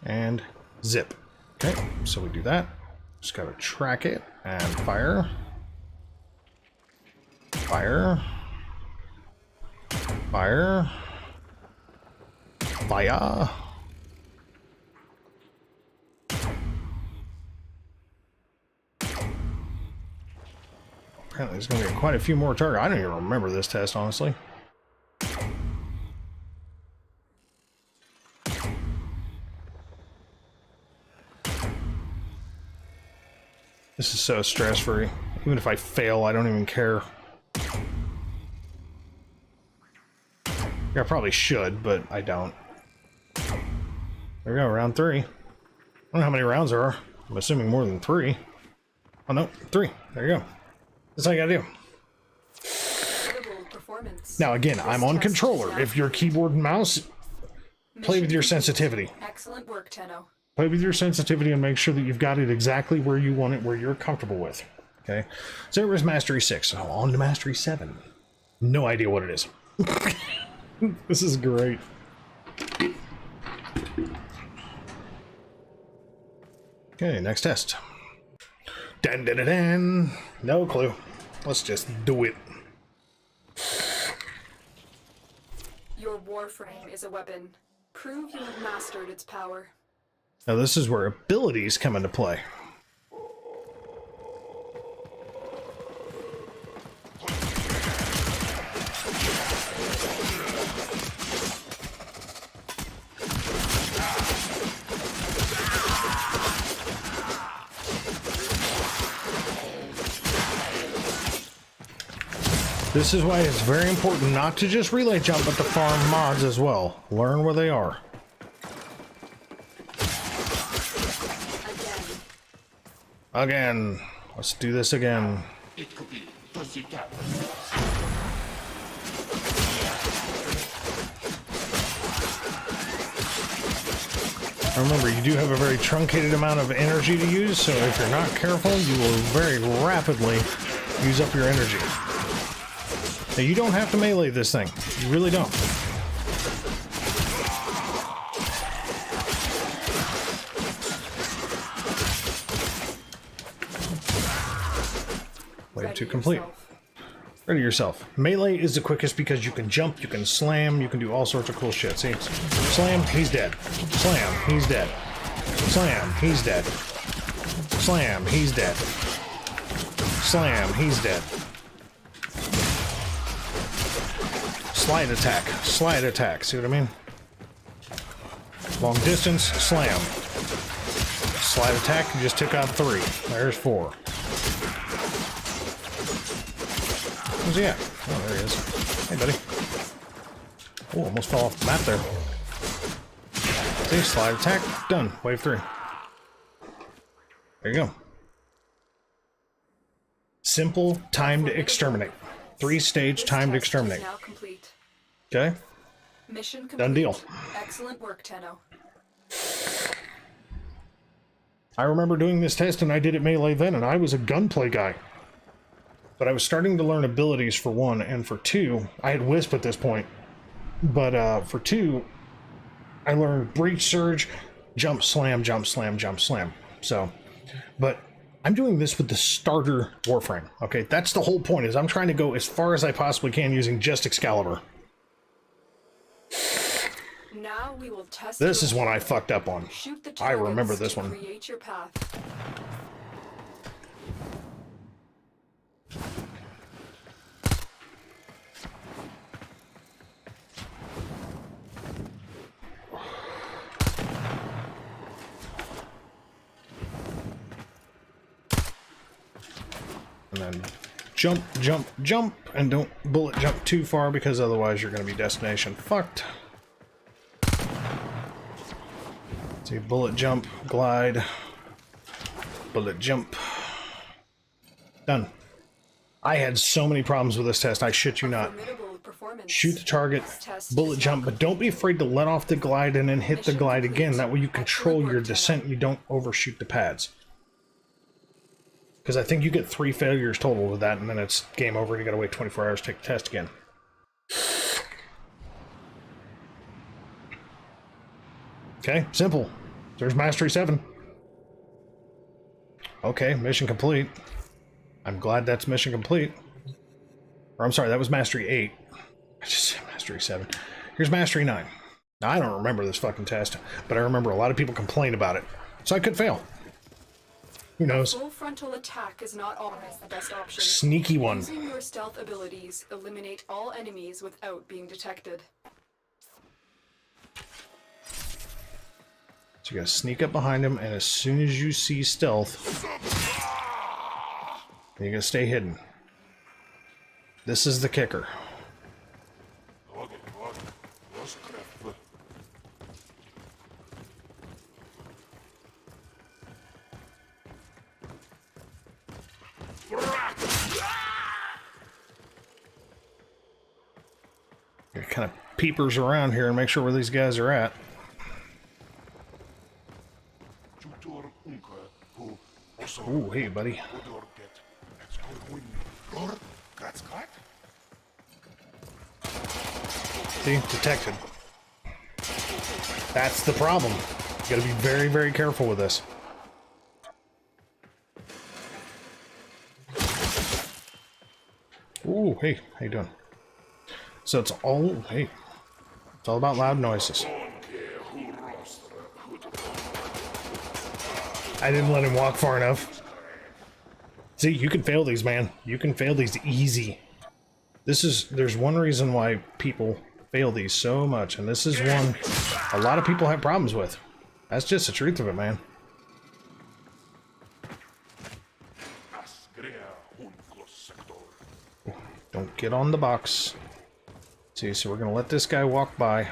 And zip. Okay, so we do that. Just got to track it and fire. Fire. Fire. Fire. Apparently there's going to be quite a few more targets. I don't even remember this test, honestly. This is so stress-free. Even if I fail, I don't even care. I probably should, but I don't. There we go, round 3. I don't know how many rounds there are. I'm assuming more than 3. Oh no, 3. There you go. That's all you gotta do. Now again, I'm on controller. If you're keyboard and mouse, play with your sensitivity. Excellent work, Tenno. Play with your sensitivity and make sure that you've got it exactly where you want it, where you're comfortable with. Okay? So there was Mastery 6. So on to Mastery 7. No idea what it is. This is great. Okay, next test. Dun, dun, dun, dun. No clue. Let's just do it. Your Warframe is a weapon. Prove you have mastered its power. Now this is where abilities come into play. This is why it's very important not to just relay jump, but to farm mods as well. Learn where they are. Again. Let's do this again. Remember, you do have a very truncated amount of energy to use, so if you're not careful, you will very rapidly use up your energy. Now, you don't have to melee this thing. You really don't. Wave 2 complete. Ready yourself. Melee is the quickest because you can jump, you can slam, you can do all sorts of cool shit. See? Slam, he's dead. Slam, he's dead. Slam, he's dead. Slam, he's dead. Slam, he's dead. Slide attack. Slide attack. See what I mean? Long distance, slam. Slide attack, you just took out 3. There's 4. Where's he at? Oh, there he is. Hey, buddy. Oh, almost fell off the map there. See, slide attack, done. Wave 3. There you go. Simple timed exterminate. 3-stage timed exterminate. Now complete. Okay? Mission complete. Done deal. Excellent work, Tenno. I remember doing this test and I did it melee then, and I was a gunplay guy. But I was starting to learn abilities for 1, and for 2, I had Wisp at this point. But for 2, I learned Breach Surge, Jump Slam, Jump Slam, Jump Slam. So, but I'm doing this with the starter Warframe. Okay, that's the whole point, is I'm trying to go as far as I possibly can using just Excalibur. Now we will test. This is one I fucked up on. Shoot the I remember targets this to one. Create your path. And then jump, jump, jump, and don't bullet jump too far, because otherwise you're going to be destination fucked. See, bullet jump, glide, bullet jump. Done. I had so many problems with this test, I shit you not. Formidable performance. Shoot the target, This test bullet is jump, not but don't be afraid to let off the glide and then hit the Mission glide complete. again. That way you control Excellent your work, descent, you don't overshoot the pads. Because I think you get 3 failures total with that, and then it's game over and you gotta wait 24 hours to take the test again. Okay, simple. There's Mastery 7. Okay, mission complete. I'm glad that's mission complete. Or I'm sorry, that was Mastery 8. I just said Mastery 7. Here's Mastery 9. Now, I don't remember this fucking test, but I remember a lot of people complain about it. So I could fail. Who knows? Full frontal attack is not always the best option. Sneaky one. Using your stealth abilities, eliminate all enemies without being detected. So you gotta sneak up behind him, and as soon as you see stealth, you gotta stay hidden. This is the kicker. It kind of peepers around here and make sure where these guys are at. Ooh, hey, buddy. See? Detected. That's the problem. You gotta be very, very careful with this. Ooh, hey, how you doing? So it's all, hey, it's all about loud noises. I didn't let him walk far enough. See, you can fail these, man. You can fail these easy. There's one reason why people fail these so much, and this is one a lot of people have problems with. That's just the truth of it, man. Don't get on the box. See, so we're gonna let this guy walk by.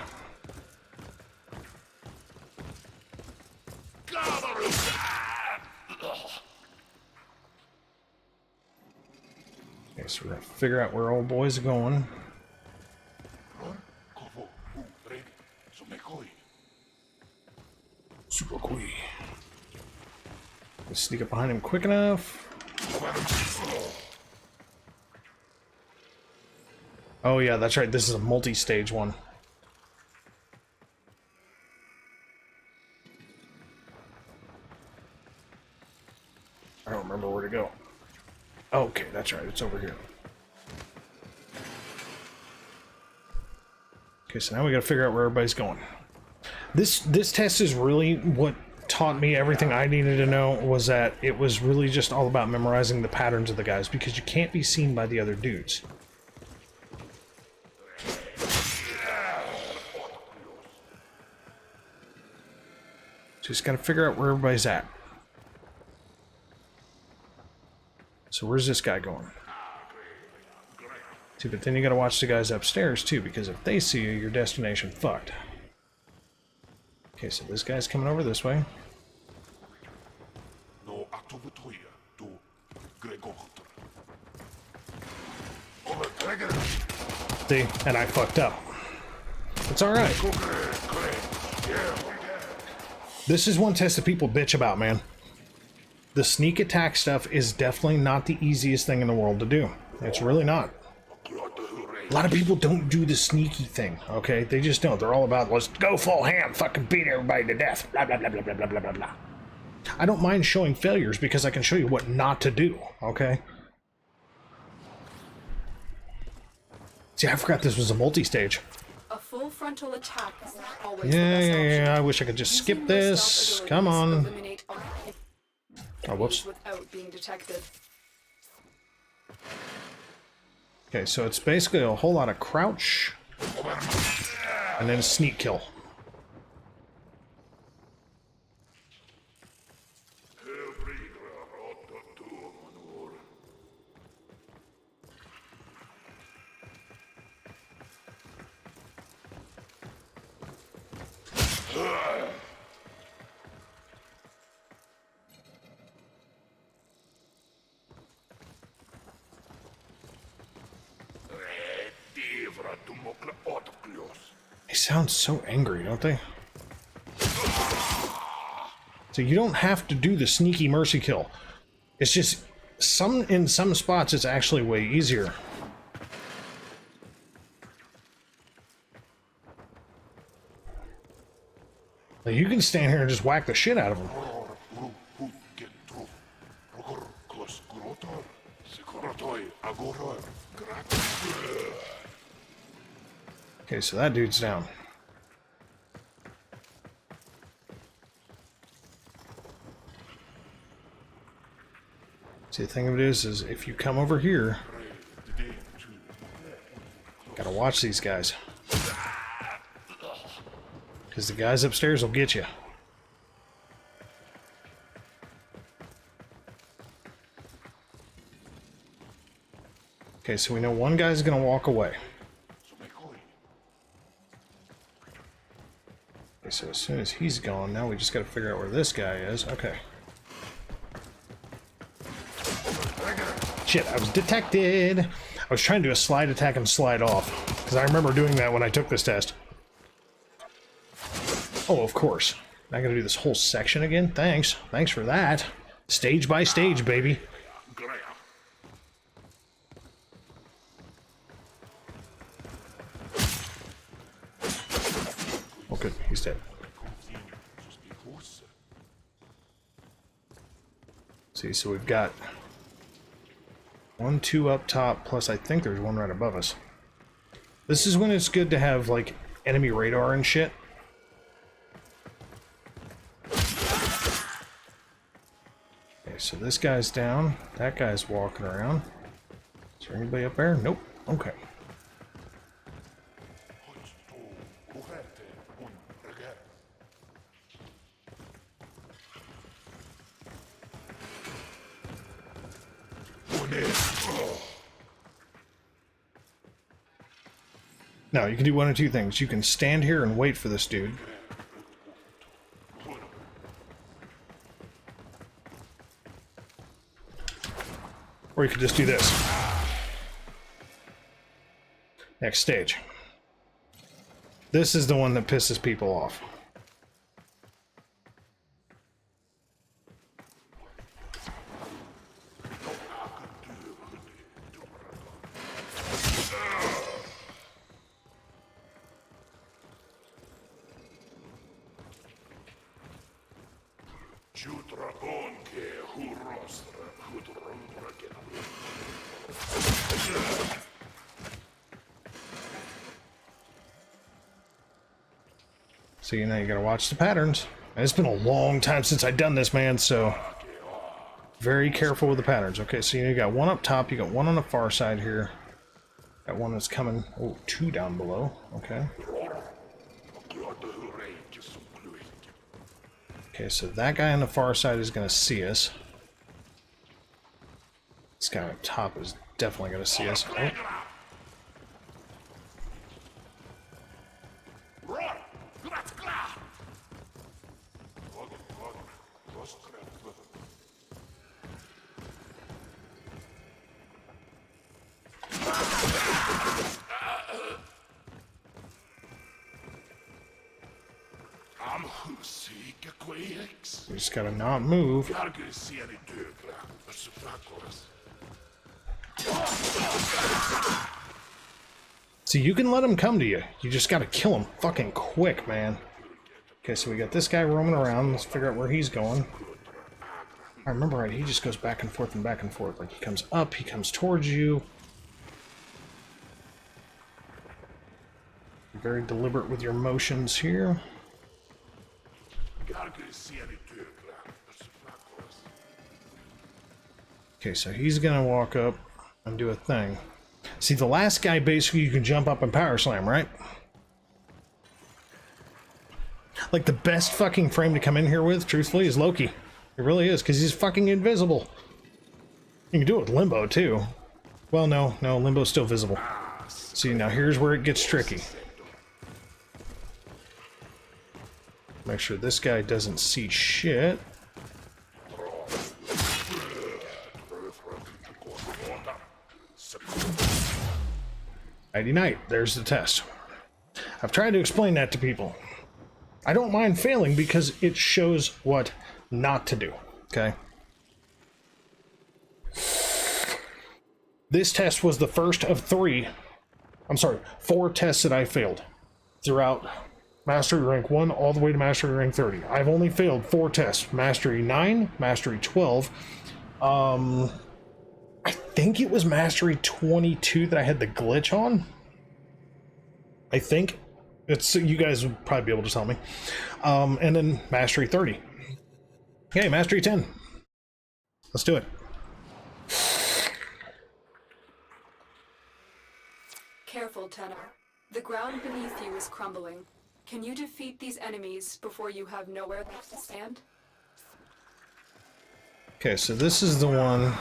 Okay, so we're gonna figure out where old boy's going. Super cool. Let's sneak up behind him quick enough. Oh yeah, that's right. This is a multi-stage one. I don't remember where to go. Okay, that's right. It's over here. Okay, so now we gotta figure out where everybody's going. This test is really what taught me everything I needed to know, was that it was really just all about memorizing the patterns of the guys, because you can't be seen by the other dudes. Just gotta figure out where everybody's at. So where's this guy going? See, but then you gotta watch the guys upstairs too, because if they see you, your destination fucked. Okay, so this guy's coming over this way. See, and I fucked up. It's alright. This is one test that people bitch about, man. The sneak attack stuff is definitely not the easiest thing in the world to do. It's really not. A lot of people don't do the sneaky thing, okay? They just don't. They're all about, let's go full ham, fucking beat everybody to death, blah, blah, blah, blah, blah, blah, blah, blah. I don't mind showing failures because I can show you what not to do, okay? See, I forgot this was a multi-stage. A full frontal attack is not always the best Yeah, option. I wish I could just skip Using your this. stealth Come abilities on. eliminate all Oh, whoops. without being detected. Okay, so it's basically a whole lot of crouch and then a sneak kill. They sound so angry, don't they? So you don't have to do the sneaky mercy kill. It's just in some spots it's actually way easier. Like you can stand here and just whack the shit out of them. Okay, so that dude's down. See, the thing of it is if you come over here, gotta watch these guys. Because the guys upstairs will get you. Okay, so we know one guy's gonna walk away. Okay, so as soon as he's gone, now we just gotta figure out where this guy is. Okay. Shit, I was detected! I was trying to do a slide attack and slide off. Because I remember doing that when I took this test. Oh, of course. I gotta do this whole section again? Thanks. Thanks for that. Stage by stage, baby. Oh, good. He's dead. See, so we've got 1, 2 up top, plus I think there's one right above us. This is when it's good to have, like, enemy radar and shit. Okay, so this guy's down. That guy's walking around. Is there anybody up there? Nope. Okay. Now, you can do one of two things. You can stand here and wait for this dude. Or you could just do this. Next stage. This is the one that pisses people off. So you know you gotta watch the patterns. And it's been a long time since I've done this, man, so very careful with the patterns. Okay, so you got one up top, you got one on the far side here. Got one that's coming, oh, 2 down below. Okay. Okay, so that guy on the far side is gonna see us. This guy up top is definitely gonna see us. Oh. We just gotta not move. See, you can let them come to you. You just gotta kill them fucking quick, man. Okay, so we got this guy roaming around. Let's figure out where he's going. I remember right, he just goes back and forth and back and forth. Like, he comes up, he comes towards you. Be very deliberate with your motions here. Okay, so he's gonna walk up and do a thing. See, the last guy, basically, you can jump up and power slam, right? Like, the best fucking frame to come in here with, truthfully, is Loki. It really is, because he's fucking invisible. You can do it with Limbo, too. Well, no, Limbo's still visible. See, now here's where it gets tricky. Make sure this guy doesn't see shit. Nighty night, there's the test. I've tried to explain that to people. I don't mind failing because it shows what not to do, okay? This test was the first of 4 tests that I failed throughout Mastery Rank 1 all the way to Mastery Rank 30. I've only failed 4 tests. Mastery 9, Mastery 12, I think it was Mastery 22 that I had the glitch on. I think. It's, you guys would probably be able to tell me. And then Mastery 30. Okay, Mastery 10. Let's do it. Careful, Tenor. The ground beneath you is crumbling. Can you defeat these enemies before you have nowhere left to stand? Okay, so this is the one.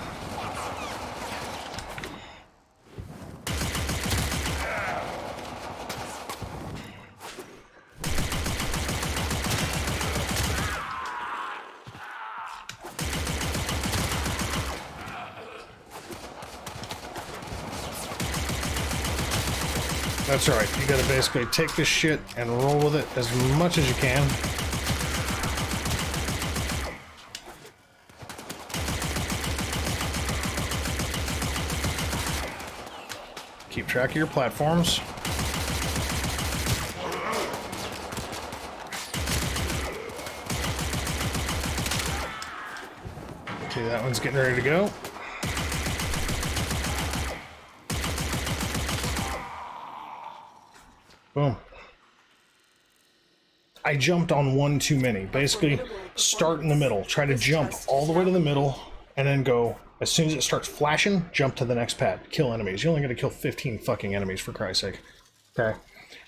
That's right, you gotta basically take this shit and roll with it as much as you can. Keep track of your platforms. Okay, that one's getting ready to go. Boom. I jumped on one too many. Basically, start in the middle. Try to jump all the way to the middle, and then go, as soon as it starts flashing, jump to the next pad. Kill enemies. You're only going to kill 15 fucking enemies, for Christ's sake. Okay?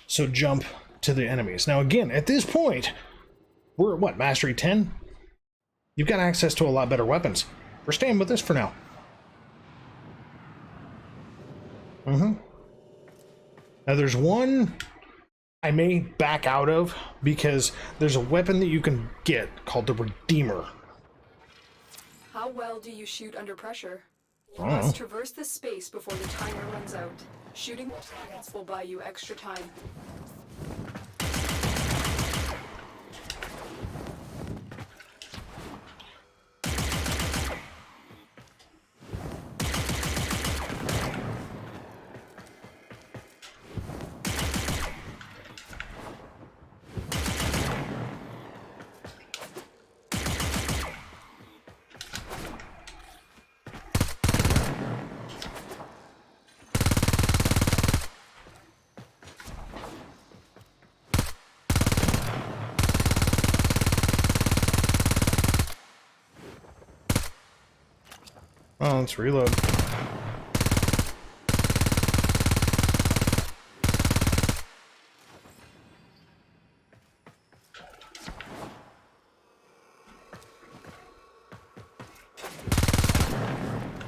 So jump to the enemies. Now again, at this point, we're at what, Mastery 10? You've got access to a lot better weapons. We're staying with this for now. Now there's one I may back out of because there's a weapon that you can get called the Redeemer. How well do you shoot under pressure? You must traverse this space before the timer runs out. Shooting targets will buy you extra time. Oh, let's reload.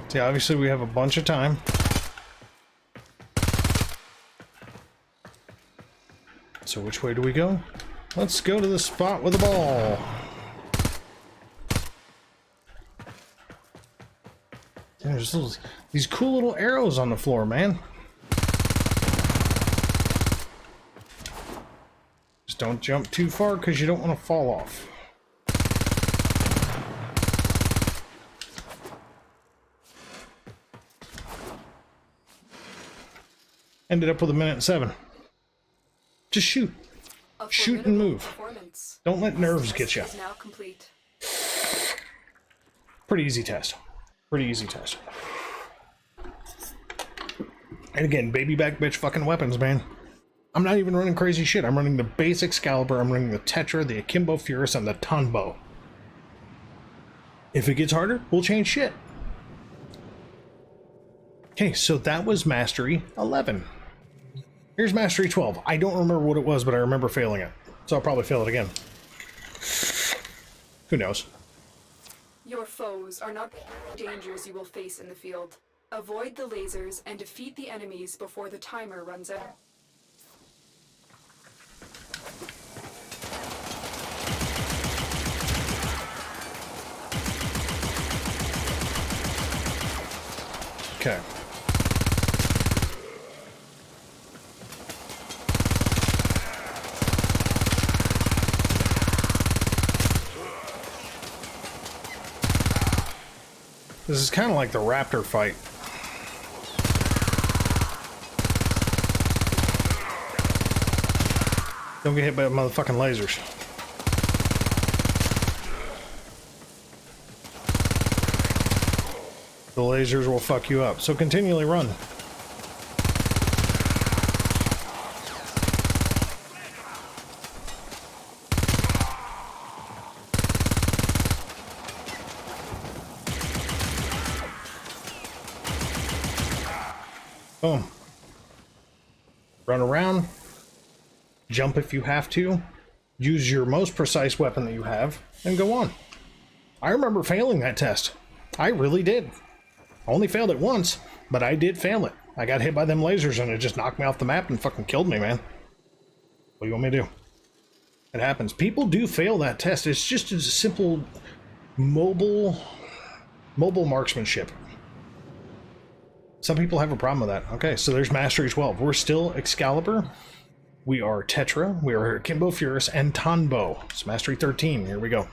See, obviously we have a bunch of time. So which way do we go? Let's go to the spot with the ball. There's these cool little arrows on the floor, man. Just don't jump too far because you don't want to fall off. Ended up with 1:07. Just shoot. Shoot and move. Don't let nerves get you. Now complete. Pretty easy test. Pretty easy test. And again, baby back bitch fucking weapons, man. I'm not even running crazy shit. I'm running the base Excalibur, I'm running the Tetra, the Akimbo Furus, and the Tonbo. If it gets harder, we'll change shit. Okay, so that was Mastery 11. Here's Mastery 12. I don't remember what it was, but I remember failing it. So I'll probably fail it again. Who knows? Your foes are not the dangers you will face in the field. Avoid the lasers and defeat the enemies before the timer runs out. Okay. This is kind of like the raptor fight. Don't get hit by motherfucking lasers. The lasers will fuck you up, so continually run. Boom. Run around. Jump if you have to. Use your most precise weapon that you have, and go on. I remember failing that test. I really did. I only failed it once, but I did fail it. I got hit by them lasers and it just knocked me off the map and fucking killed me, man. What do you want me to do? It happens. People do fail that test. It's just a simple mobile marksmanship. Some people have a problem with that. Okay, so there's Mastery 12. We're still Excalibur. We are Tetra. We are Akimbo Furus and Tonbo. It's Mastery 13. Here we go.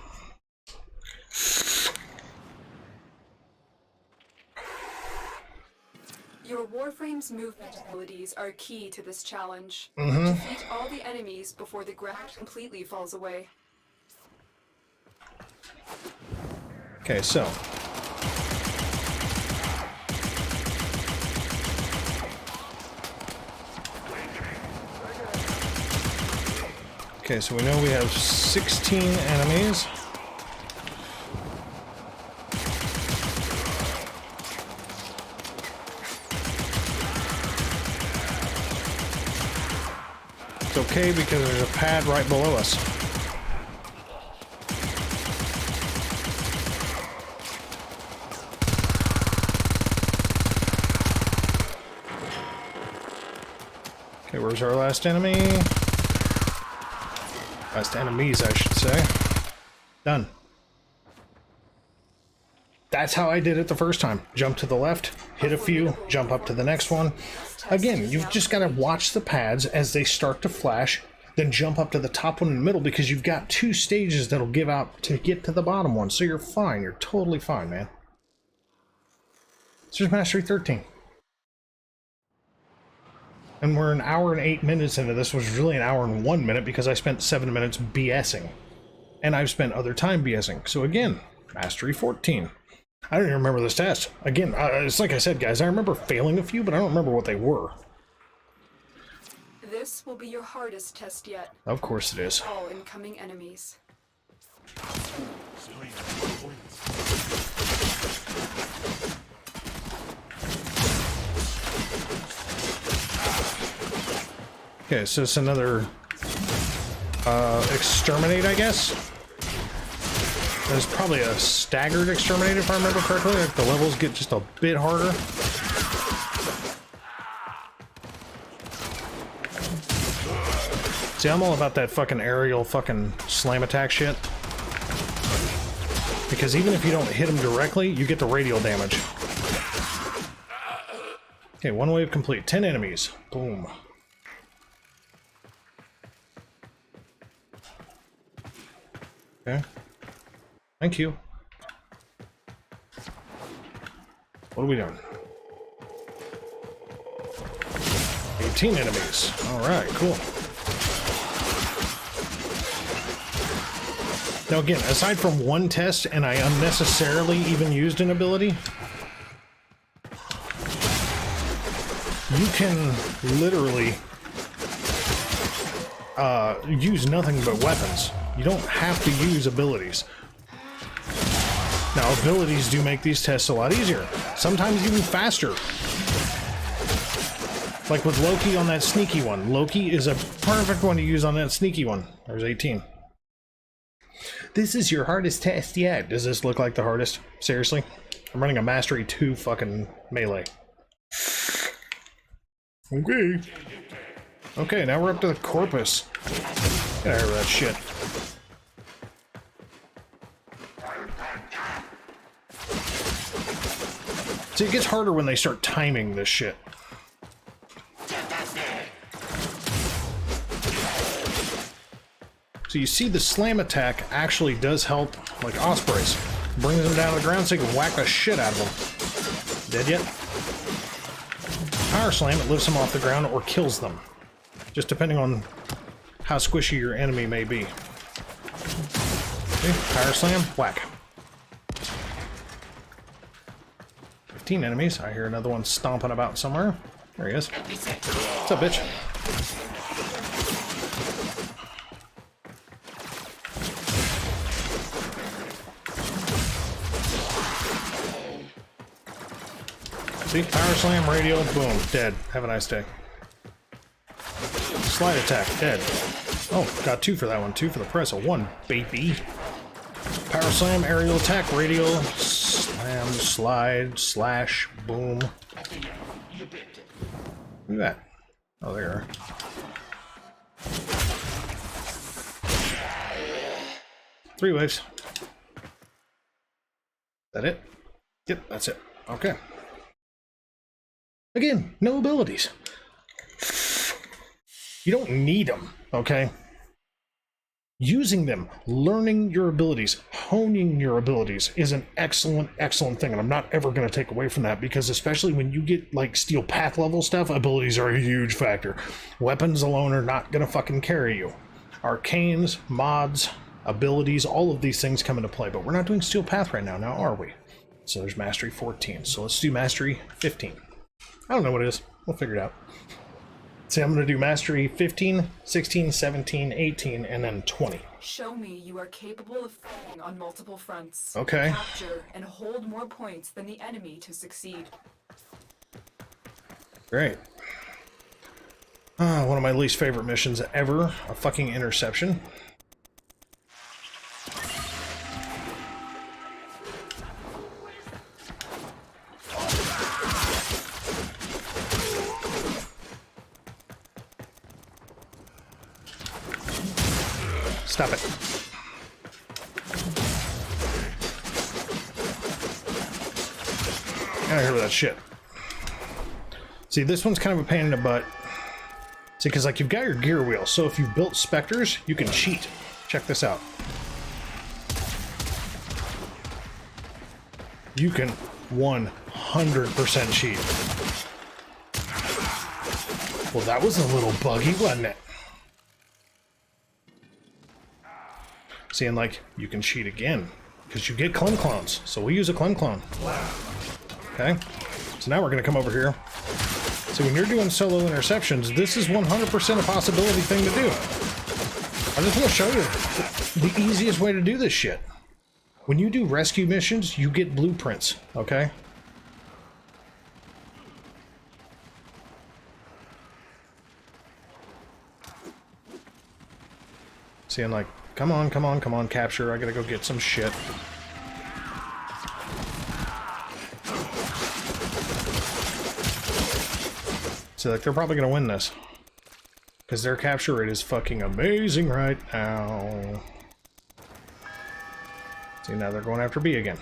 Your Warframe's movement abilities are key to this challenge. Defeat all the enemies before the ground completely falls away. Okay, so. Okay, so we know we have 16 enemies. It's okay because there's a pad right below us. Okay, where's our last enemy? Last enemies, I should say. Done. That's how I did it the first time. Jump to the left, hit a few, jump up to the next one. Again, you've just got to watch the pads as they start to flash, then jump up to the top one in the middle because you've got 2 stages that'll give out to get to the bottom one. So you're fine. You're totally fine, man. So there's Mastery 13. And we're an hour and 8 minutes into this, which was really an hour and 1 minute because I spent 7 minutes BSing. And I've spent other time BSing. So again, Mastery 14. I don't even remember this test. Again, it's like I said, guys, I remember failing a few, but I don't remember what they were. This will be your hardest test yet. Of course it is. All incoming enemies. Okay, so it's another exterminate, I guess. There's probably a staggered exterminate if I remember correctly. Like the levels get just a bit harder. See, I'm all about that fucking aerial fucking slam attack shit. Because even if you don't hit them directly, you get the radial damage. Okay, 1 wave complete. 10 enemies. Boom. Okay. Thank you. What are we doing? 18 enemies. Alright, cool. Now again, aside from one test, and I unnecessarily even used an ability, you can literally use nothing but weapons. You don't have to use abilities. Now, abilities do make these tests a lot easier. Sometimes even faster. Like with Loki on that sneaky one. Loki is a perfect one to use on that sneaky one. There's 18. This is your hardest test yet. Does this look like the hardest? Seriously? I'm running a Mastery 2 fucking melee. Okay. Okay, now we're up to the Corpus. Get out of that shit. See, it gets harder when they start timing this shit. So you see the slam attack actually does help, like Ospreys. Brings them down to the ground so you can whack the shit out of them. Dead yet? Power slam, it lifts them off the ground or kills them. Just depending on how squishy your enemy may be. Okay, power slam, whack. 15 enemies. I hear another one stomping about somewhere. There he is. What's up, bitch? See? Power slam, radial, boom, dead. Have a nice day. Slide attack, dead. Oh, got 2 for that one. 2 for the price of 1, baby. Power slam, aerial attack, radial, slam, slide, slash, boom. Look at that. Oh, there you are. Three waves. That it? Yep, that's it. Okay. Again, no abilities. You don't need them, okay? Using them, learning your abilities, honing your abilities is an excellent, excellent thing. And I'm not ever going to take away from that because especially when you get like steel path level stuff, abilities are a huge factor. Weapons alone are not going to fucking carry you. Arcanes, mods, abilities, all of these things come into play. But we're not doing steel path right now, are we? So there's Mastery 14. So let's do Mastery 15. I don't know what it is. We'll figure it out. See, I'm going to do Mastery 15, 16, 17, 18, and then 20. Show me you are capable of fighting on multiple fronts. Okay. Capture and hold more points than the enemy to succeed. Great. One of my least favorite missions ever. A fucking interception. Stop it. Get out of here with that shit. See, this one's kind of a pain in the butt. See, because like you've got your gear wheel, so if you've built specters, you can cheat. Check this out. You can 100% cheat. Well, that was a little buggy, wasn't it? See, and like, you can cheat again, because you get clone clones. So we'll use a clone clone. Okay? So now we're going to come over here. So when you're doing solo interceptions, this is 100% a possibility thing to do. I just want to show you the easiest way to do this shit. When you do rescue missions, you get blueprints, okay? See, I'm like, come on, come on, come on, capture. I gotta go get some shit. So, like, they're probably gonna win this. Because their capture rate is fucking amazing right now. See, now they're going after B again.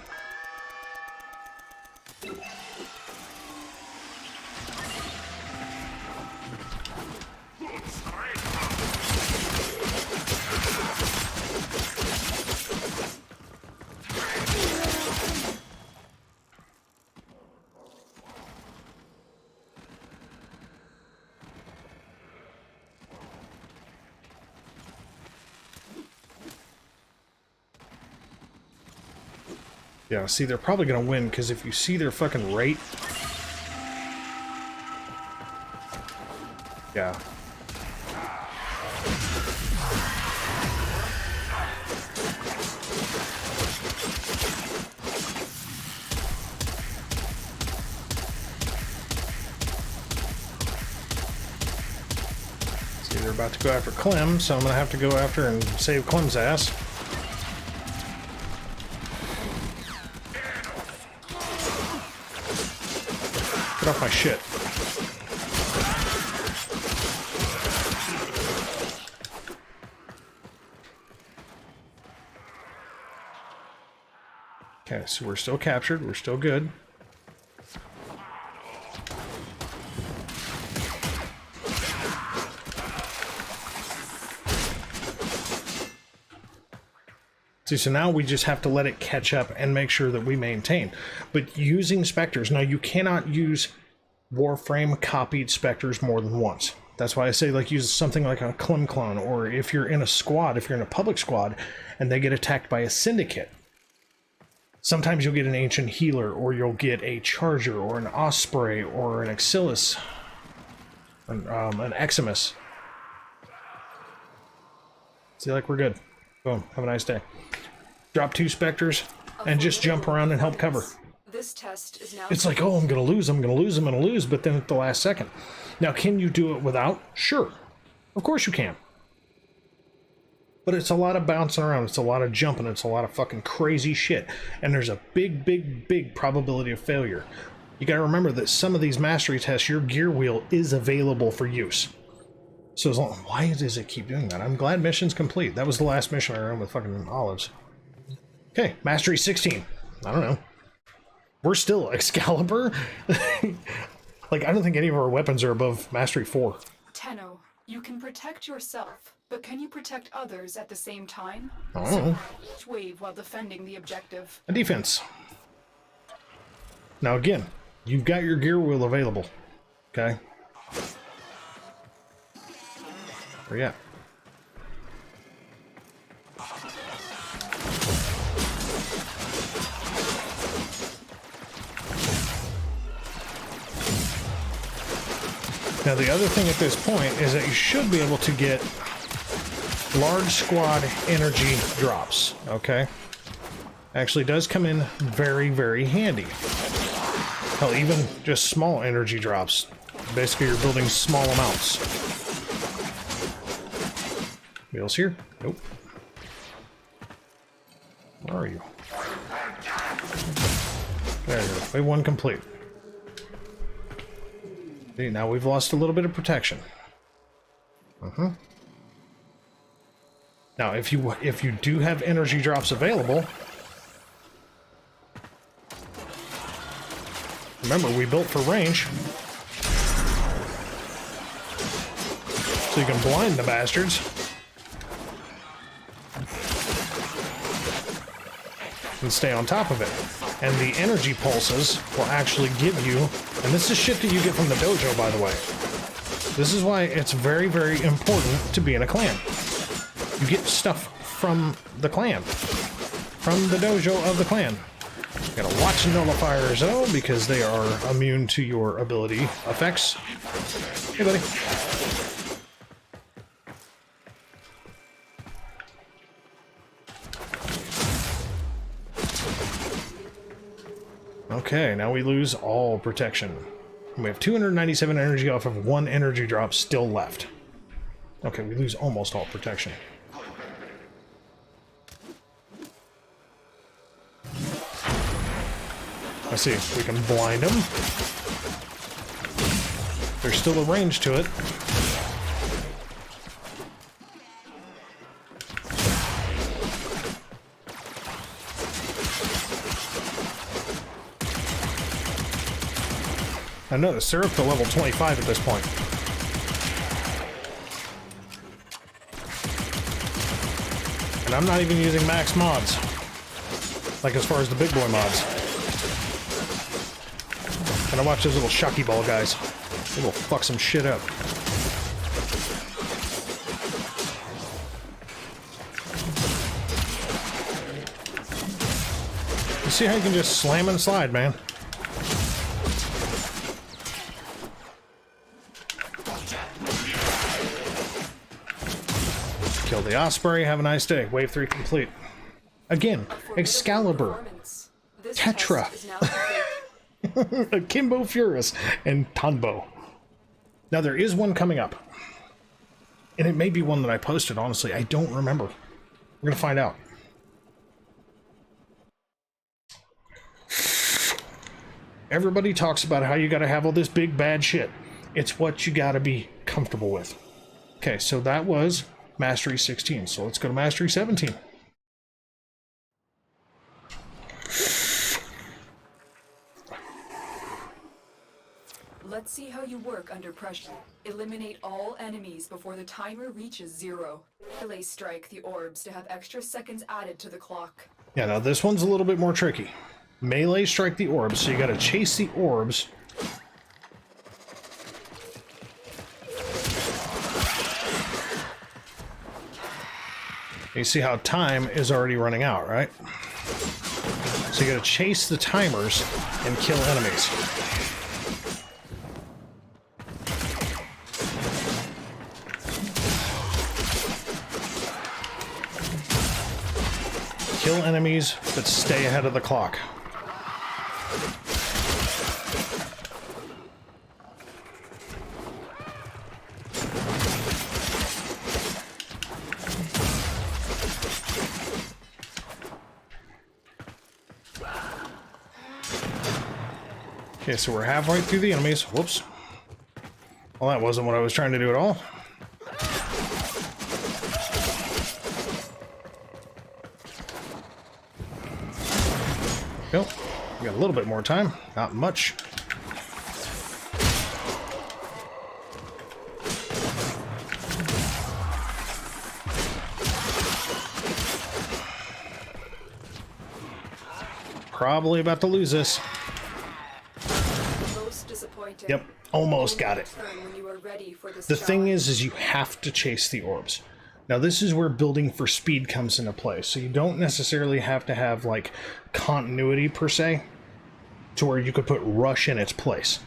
Yeah, see, they're probably gonna win, because if you see their fucking rate... Yeah. See, they're about to go after Clem, so I'm gonna have to go after and save Clem's ass. Get off my shit. Okay, so we're still captured. We're still good. See, so now we just have to let it catch up and make sure that we maintain. But using specters, now you cannot use Warframe copied specters more than once. That's why I say, like, use something like a Clem clone, or if you're in a squad, if you're in a public squad, and they get attacked by a syndicate, sometimes you'll get an ancient healer, or you'll get a charger, or an osprey, or an exilis, an eximus. See, like, we're good. Boom. Have a nice day. Drop 2 specters and just jump around and help cover. This test is now. It's like, oh, I'm gonna lose, I'm gonna lose, I'm gonna lose, but then at the last second. Now, can you do it without? Sure. Of course you can. But it's a lot of bouncing around, it's a lot of jumping, it's a lot of fucking crazy shit. And there's a big, big, big probability of failure. You gotta remember that some of these mastery tests, your gear wheel is available for use. So as long, why does it keep doing that? I'm glad mission's complete. That was the last mission I ran with fucking olives. Okay, mastery 16. I don't know. We're still Excalibur? Like, I don't think any of our weapons are above mastery 4. Tenno, you can protect yourself, but can you protect others at the same time? I don't know. Each wave while defending the objective. A defense. Now again, you've got your gear wheel available. Okay? Where you at? Now the other thing at this point is that you should be able to get large squad energy drops, okay? Actually does come in very, very handy. Hell, even just small energy drops. Basically you're building small amounts. Wheels here? Nope. Where are you? There you go. Wave 1 complete. See, now we've lost a little bit of protection. Now, if you do have energy drops available, remember we built for range, so you can blind the bastards and stay on top of it. And the energy pulses will actually give you, and this is shit that you get from the dojo, by the way. This is why it's very, very important to be in a clan. You get stuff from the clan, from the dojo of the clan. You gotta watch nullifiers though, because they are immune to your ability effects. Hey, buddy. Okay, now we lose all protection. We have 297 energy off of 1 energy drop still left. Okay, we lose almost all protection. Let's see if we can blind them. There's still a range to it. I noticed they're up to level 25 at this point. And I'm not even using max mods. Like as far as the big boy mods. And I watch those little shocky ball guys. They will fuck some shit up. You see how you can just slam and slide, man. Kill the Osprey, have a nice day. Wave 3 complete. Again, Excalibur, Tetra, Akimbo Furus, and Tanbo. Now there is one coming up. And it may be one that I posted, honestly. I don't remember. We're gonna find out. Everybody talks about how you gotta have all this big bad shit. It's what you gotta be comfortable with. Okay, so that was Mastery 16. So let's go to Mastery 17. Let's see how you work under pressure. Eliminate all enemies before the timer reaches 0. Melee strike the orbs to have extra seconds added to the clock. Yeah, now this one's a little bit more tricky. Melee strike the orbs, so you gotta chase the orbs. You see how time is already running out, right? So you gotta chase the timers and kill enemies. Kill enemies, but stay ahead of the clock. Okay, so we're halfway through the enemies. Whoops. Well, that wasn't what I was trying to do at all. Nope. We got a little bit more time. Not much. Probably about to lose this. Most disappointing. Yep, almost got it. When you are ready for this The thing challenge. is you have to chase the orbs. Now this is where building for speed comes into play. So you don't necessarily have to have like continuity per se to where you could put rush in its place.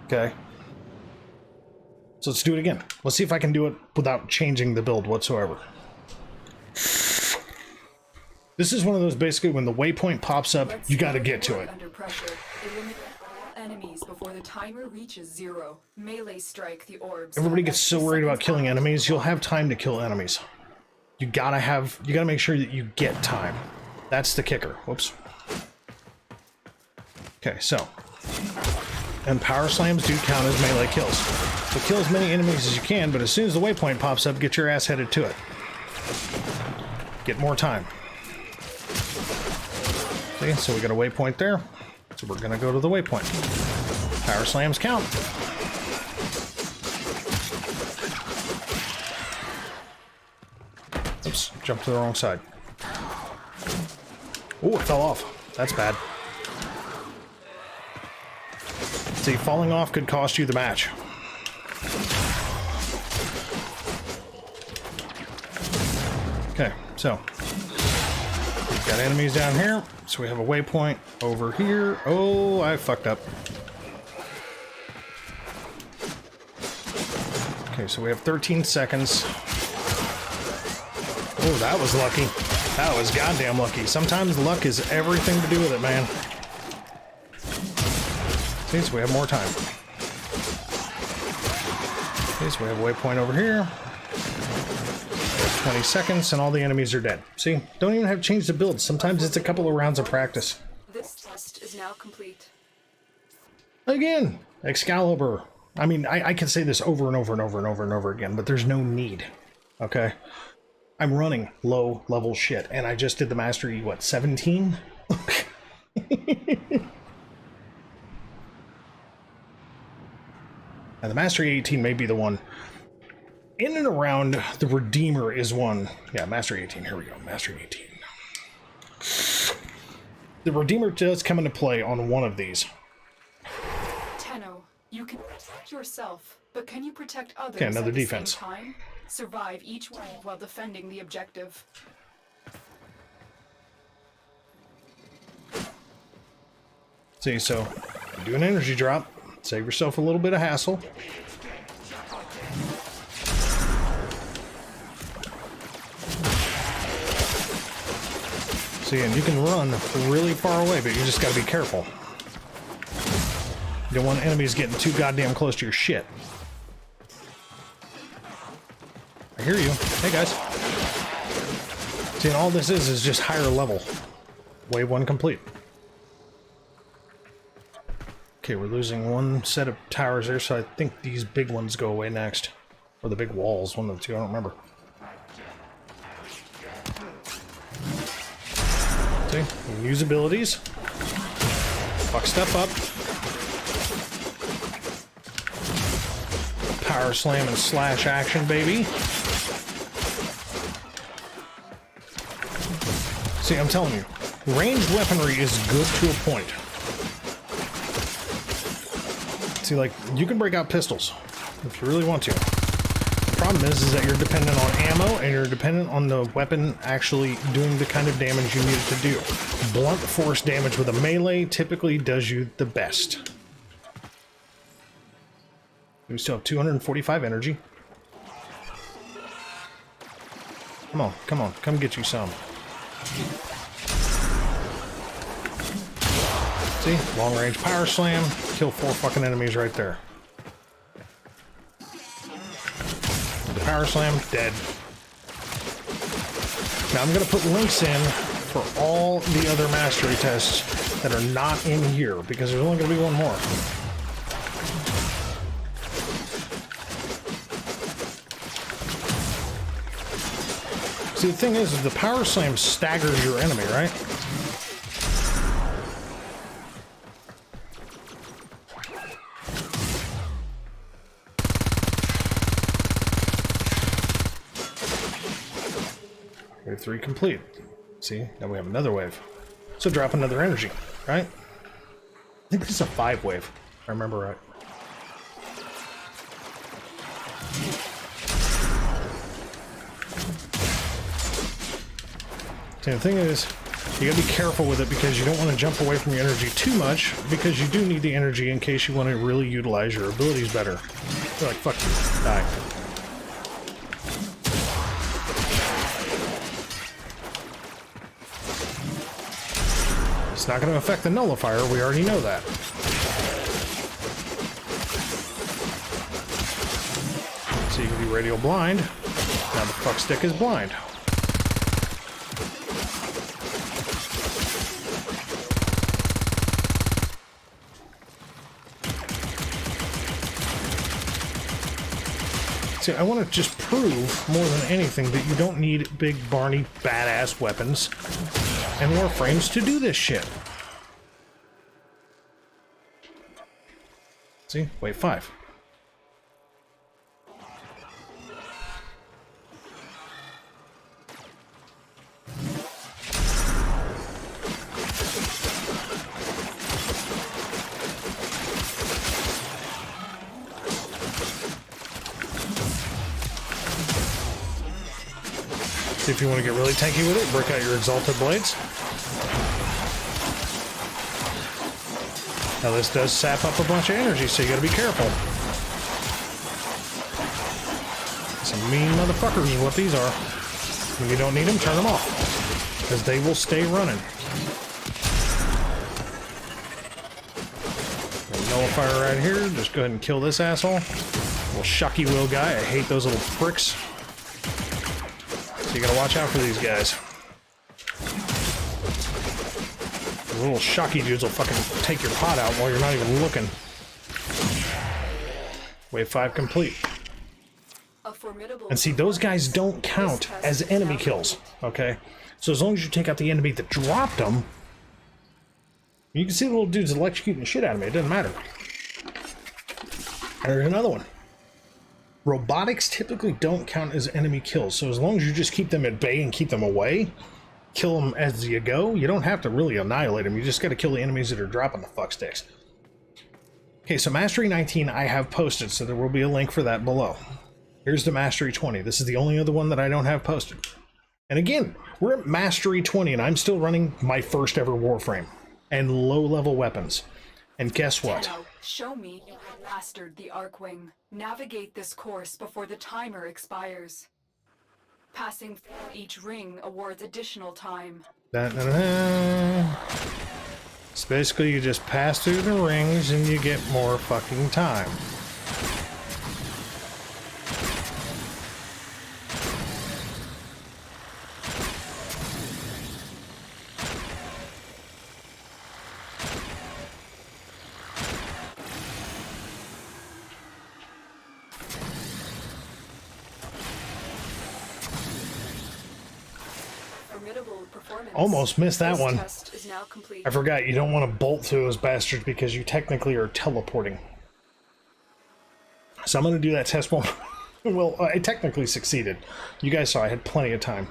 Okay? So let's do it again. Let's see if I can do it without changing the build whatsoever. This is one of those basically when the waypoint pops up, you gotta get to it. Under pressure. Eliminate all enemies before the timer reaches 0. Melee strike the orbs. Everybody gets so worried about killing enemies, you'll have time to kill enemies. You gotta make sure that you get time. That's the kicker. Whoops. Okay, so. And power slams do count as melee kills. So kill as many enemies as you can, but as soon as the waypoint pops up, get your ass headed to it. Get more time. See, so we got a waypoint there. So we're gonna go to the waypoint. Power slams count. Oops, jumped to the wrong side. Oh, it fell off. That's bad. See, falling off could cost you the match. Okay, so we've got enemies down here. So we have a waypoint over here. Oh, I fucked up. Okay, so we have 13 seconds. Oh, that was lucky. That was goddamn lucky. Sometimes luck is everything to do with it, man. See, so we have more time. Okay, so we have a waypoint over here. 20 seconds and all the enemies are dead. See, don't even have to change the build. Sometimes it's a couple of rounds of practice. This test is now complete. Again, Excalibur. I mean, I can say this over and over and over and over and over again, but there's no need. Okay? I'm running low level shit, and I just did the mastery, what, 17? And the mastery 18 may be the one. In and around the Redeemer is one. Yeah, mastery 18. Here we go. Mastery 18. The Redeemer does come into play on one of these. Tenno, you can protect yourself, but can you protect others Okay, another at the defense. same time? Survive each wave while defending the objective. See, so do an energy drop, save yourself a little bit of hassle. See, and you can run really far away, but you just gotta be careful. You don't want enemies getting too goddamn close to your shit. I hear you. Hey, guys. See, and all this is just higher level. Wave 1 complete. Okay, we're losing one set of towers there, so I think these big ones go away next. Or the big walls, one of the two, I don't remember. See, we can use abilities. Fuck stuff up. Power slam and slash action, baby. See, I'm telling you, ranged weaponry is good to a point. See, like, you can break out pistols if you really want to. The problem is that you're dependent on ammo and you're dependent on the weapon actually doing the kind of damage you need it to do. Blunt force damage with a melee typically does you the best. We still have 245 energy. Come on, come on, come get you some. See? Long range power slam. Kill 4 fucking enemies right there. Power slam, dead. Now I'm going to put links in for all the other mastery tests that are not in here, because there's only going to be one more. See, the thing is the power slam staggers your enemy, right? Wave 3 complete. See, now we have another wave. So drop another energy, right? I think this is a 5 wave, if I remember right. See, the thing is, you gotta be careful with it because you don't want to jump away from your energy too much, because you do need the energy in case you want to really utilize your abilities better. You're like, fuck you, die. It's not going to affect the nullifier, we already know that. So you can be radial blind. Now the fuck stick is blind. See, I want to just prove more than anything that you don't need big, Barney, badass weapons and Warframes to do this shit. See? Wave 5. See, if you want to get really tanky with it, break out your Exalted Blades. Now this does sap up a bunch of energy, so you gotta be careful. Some mean motherfuckers is what these are. When you don't need them, turn them off, because they will stay running. Nullifier right here. Just go ahead and kill this asshole. Little shocky wheel guy. I hate those little pricks. So you gotta watch out for these guys. The little shocky dudes will fucking take your pot out while you're not even looking. Wave 5 complete. And see, those guys don't count as enemy kills, okay? So as long as you take out the enemy that dropped them, you can see the little dudes electrocuting the shit out of me. It doesn't matter. There's another one. Robotics typically don't count as enemy kills, so as long as you just keep them at bay and keep them away, kill them as you go, you don't have to really annihilate them. You just got to kill the enemies that are dropping the fuck sticks. Okay, so Mastery 19 I have posted, so there will be a link for that below. Here's the Mastery 20. This is the only other one that I don't have posted. And again, we're at Mastery 20, and I'm still running my first ever Warframe. and low-level weapons. And guess what? Tenno, show me you have mastered the Arcwing. Navigate this course before the timer expires. Passing through each ring awards additional time. So basically you just pass through the rings and you get more fucking time. Almost missed that one. I forgot, you don't want to bolt through those bastards because you technically are teleporting. So I'm going to do that test one. Well, I technically succeeded. You guys saw I had plenty of time.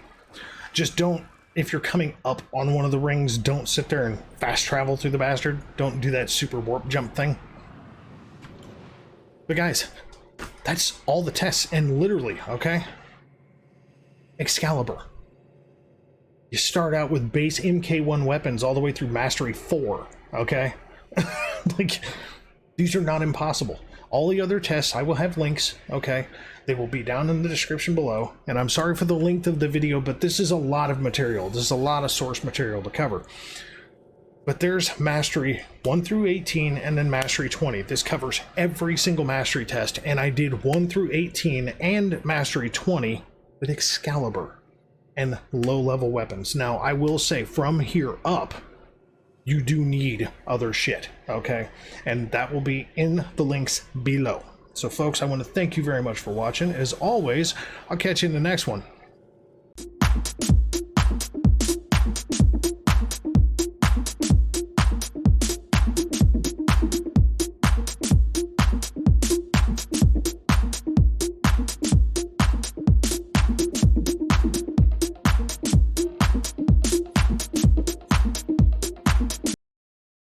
Just don't, if you're coming up on one of the rings, don't sit there and fast travel through the bastard. Don't do that super warp jump thing. But guys, that's all the tests, and literally, okay? Excalibur. You start out with base MK1 weapons all the way through Mastery 4, okay? Like, these are not impossible. All the other tests, I will have links, okay? They will be down in the description below. And I'm sorry for the length of the video, but this is a lot of material. This is a lot of source material to cover. But there's Mastery 1 through 18 and then Mastery 20. This covers every single Mastery test. And I did 1 through 18 and Mastery 20 with Excalibur and low-level weapons. Now, I will say, from here up, you do need other shit, okay? And that will be in the links below. So, folks, I want to thank you very much for watching. As always, I'll catch you in the next one.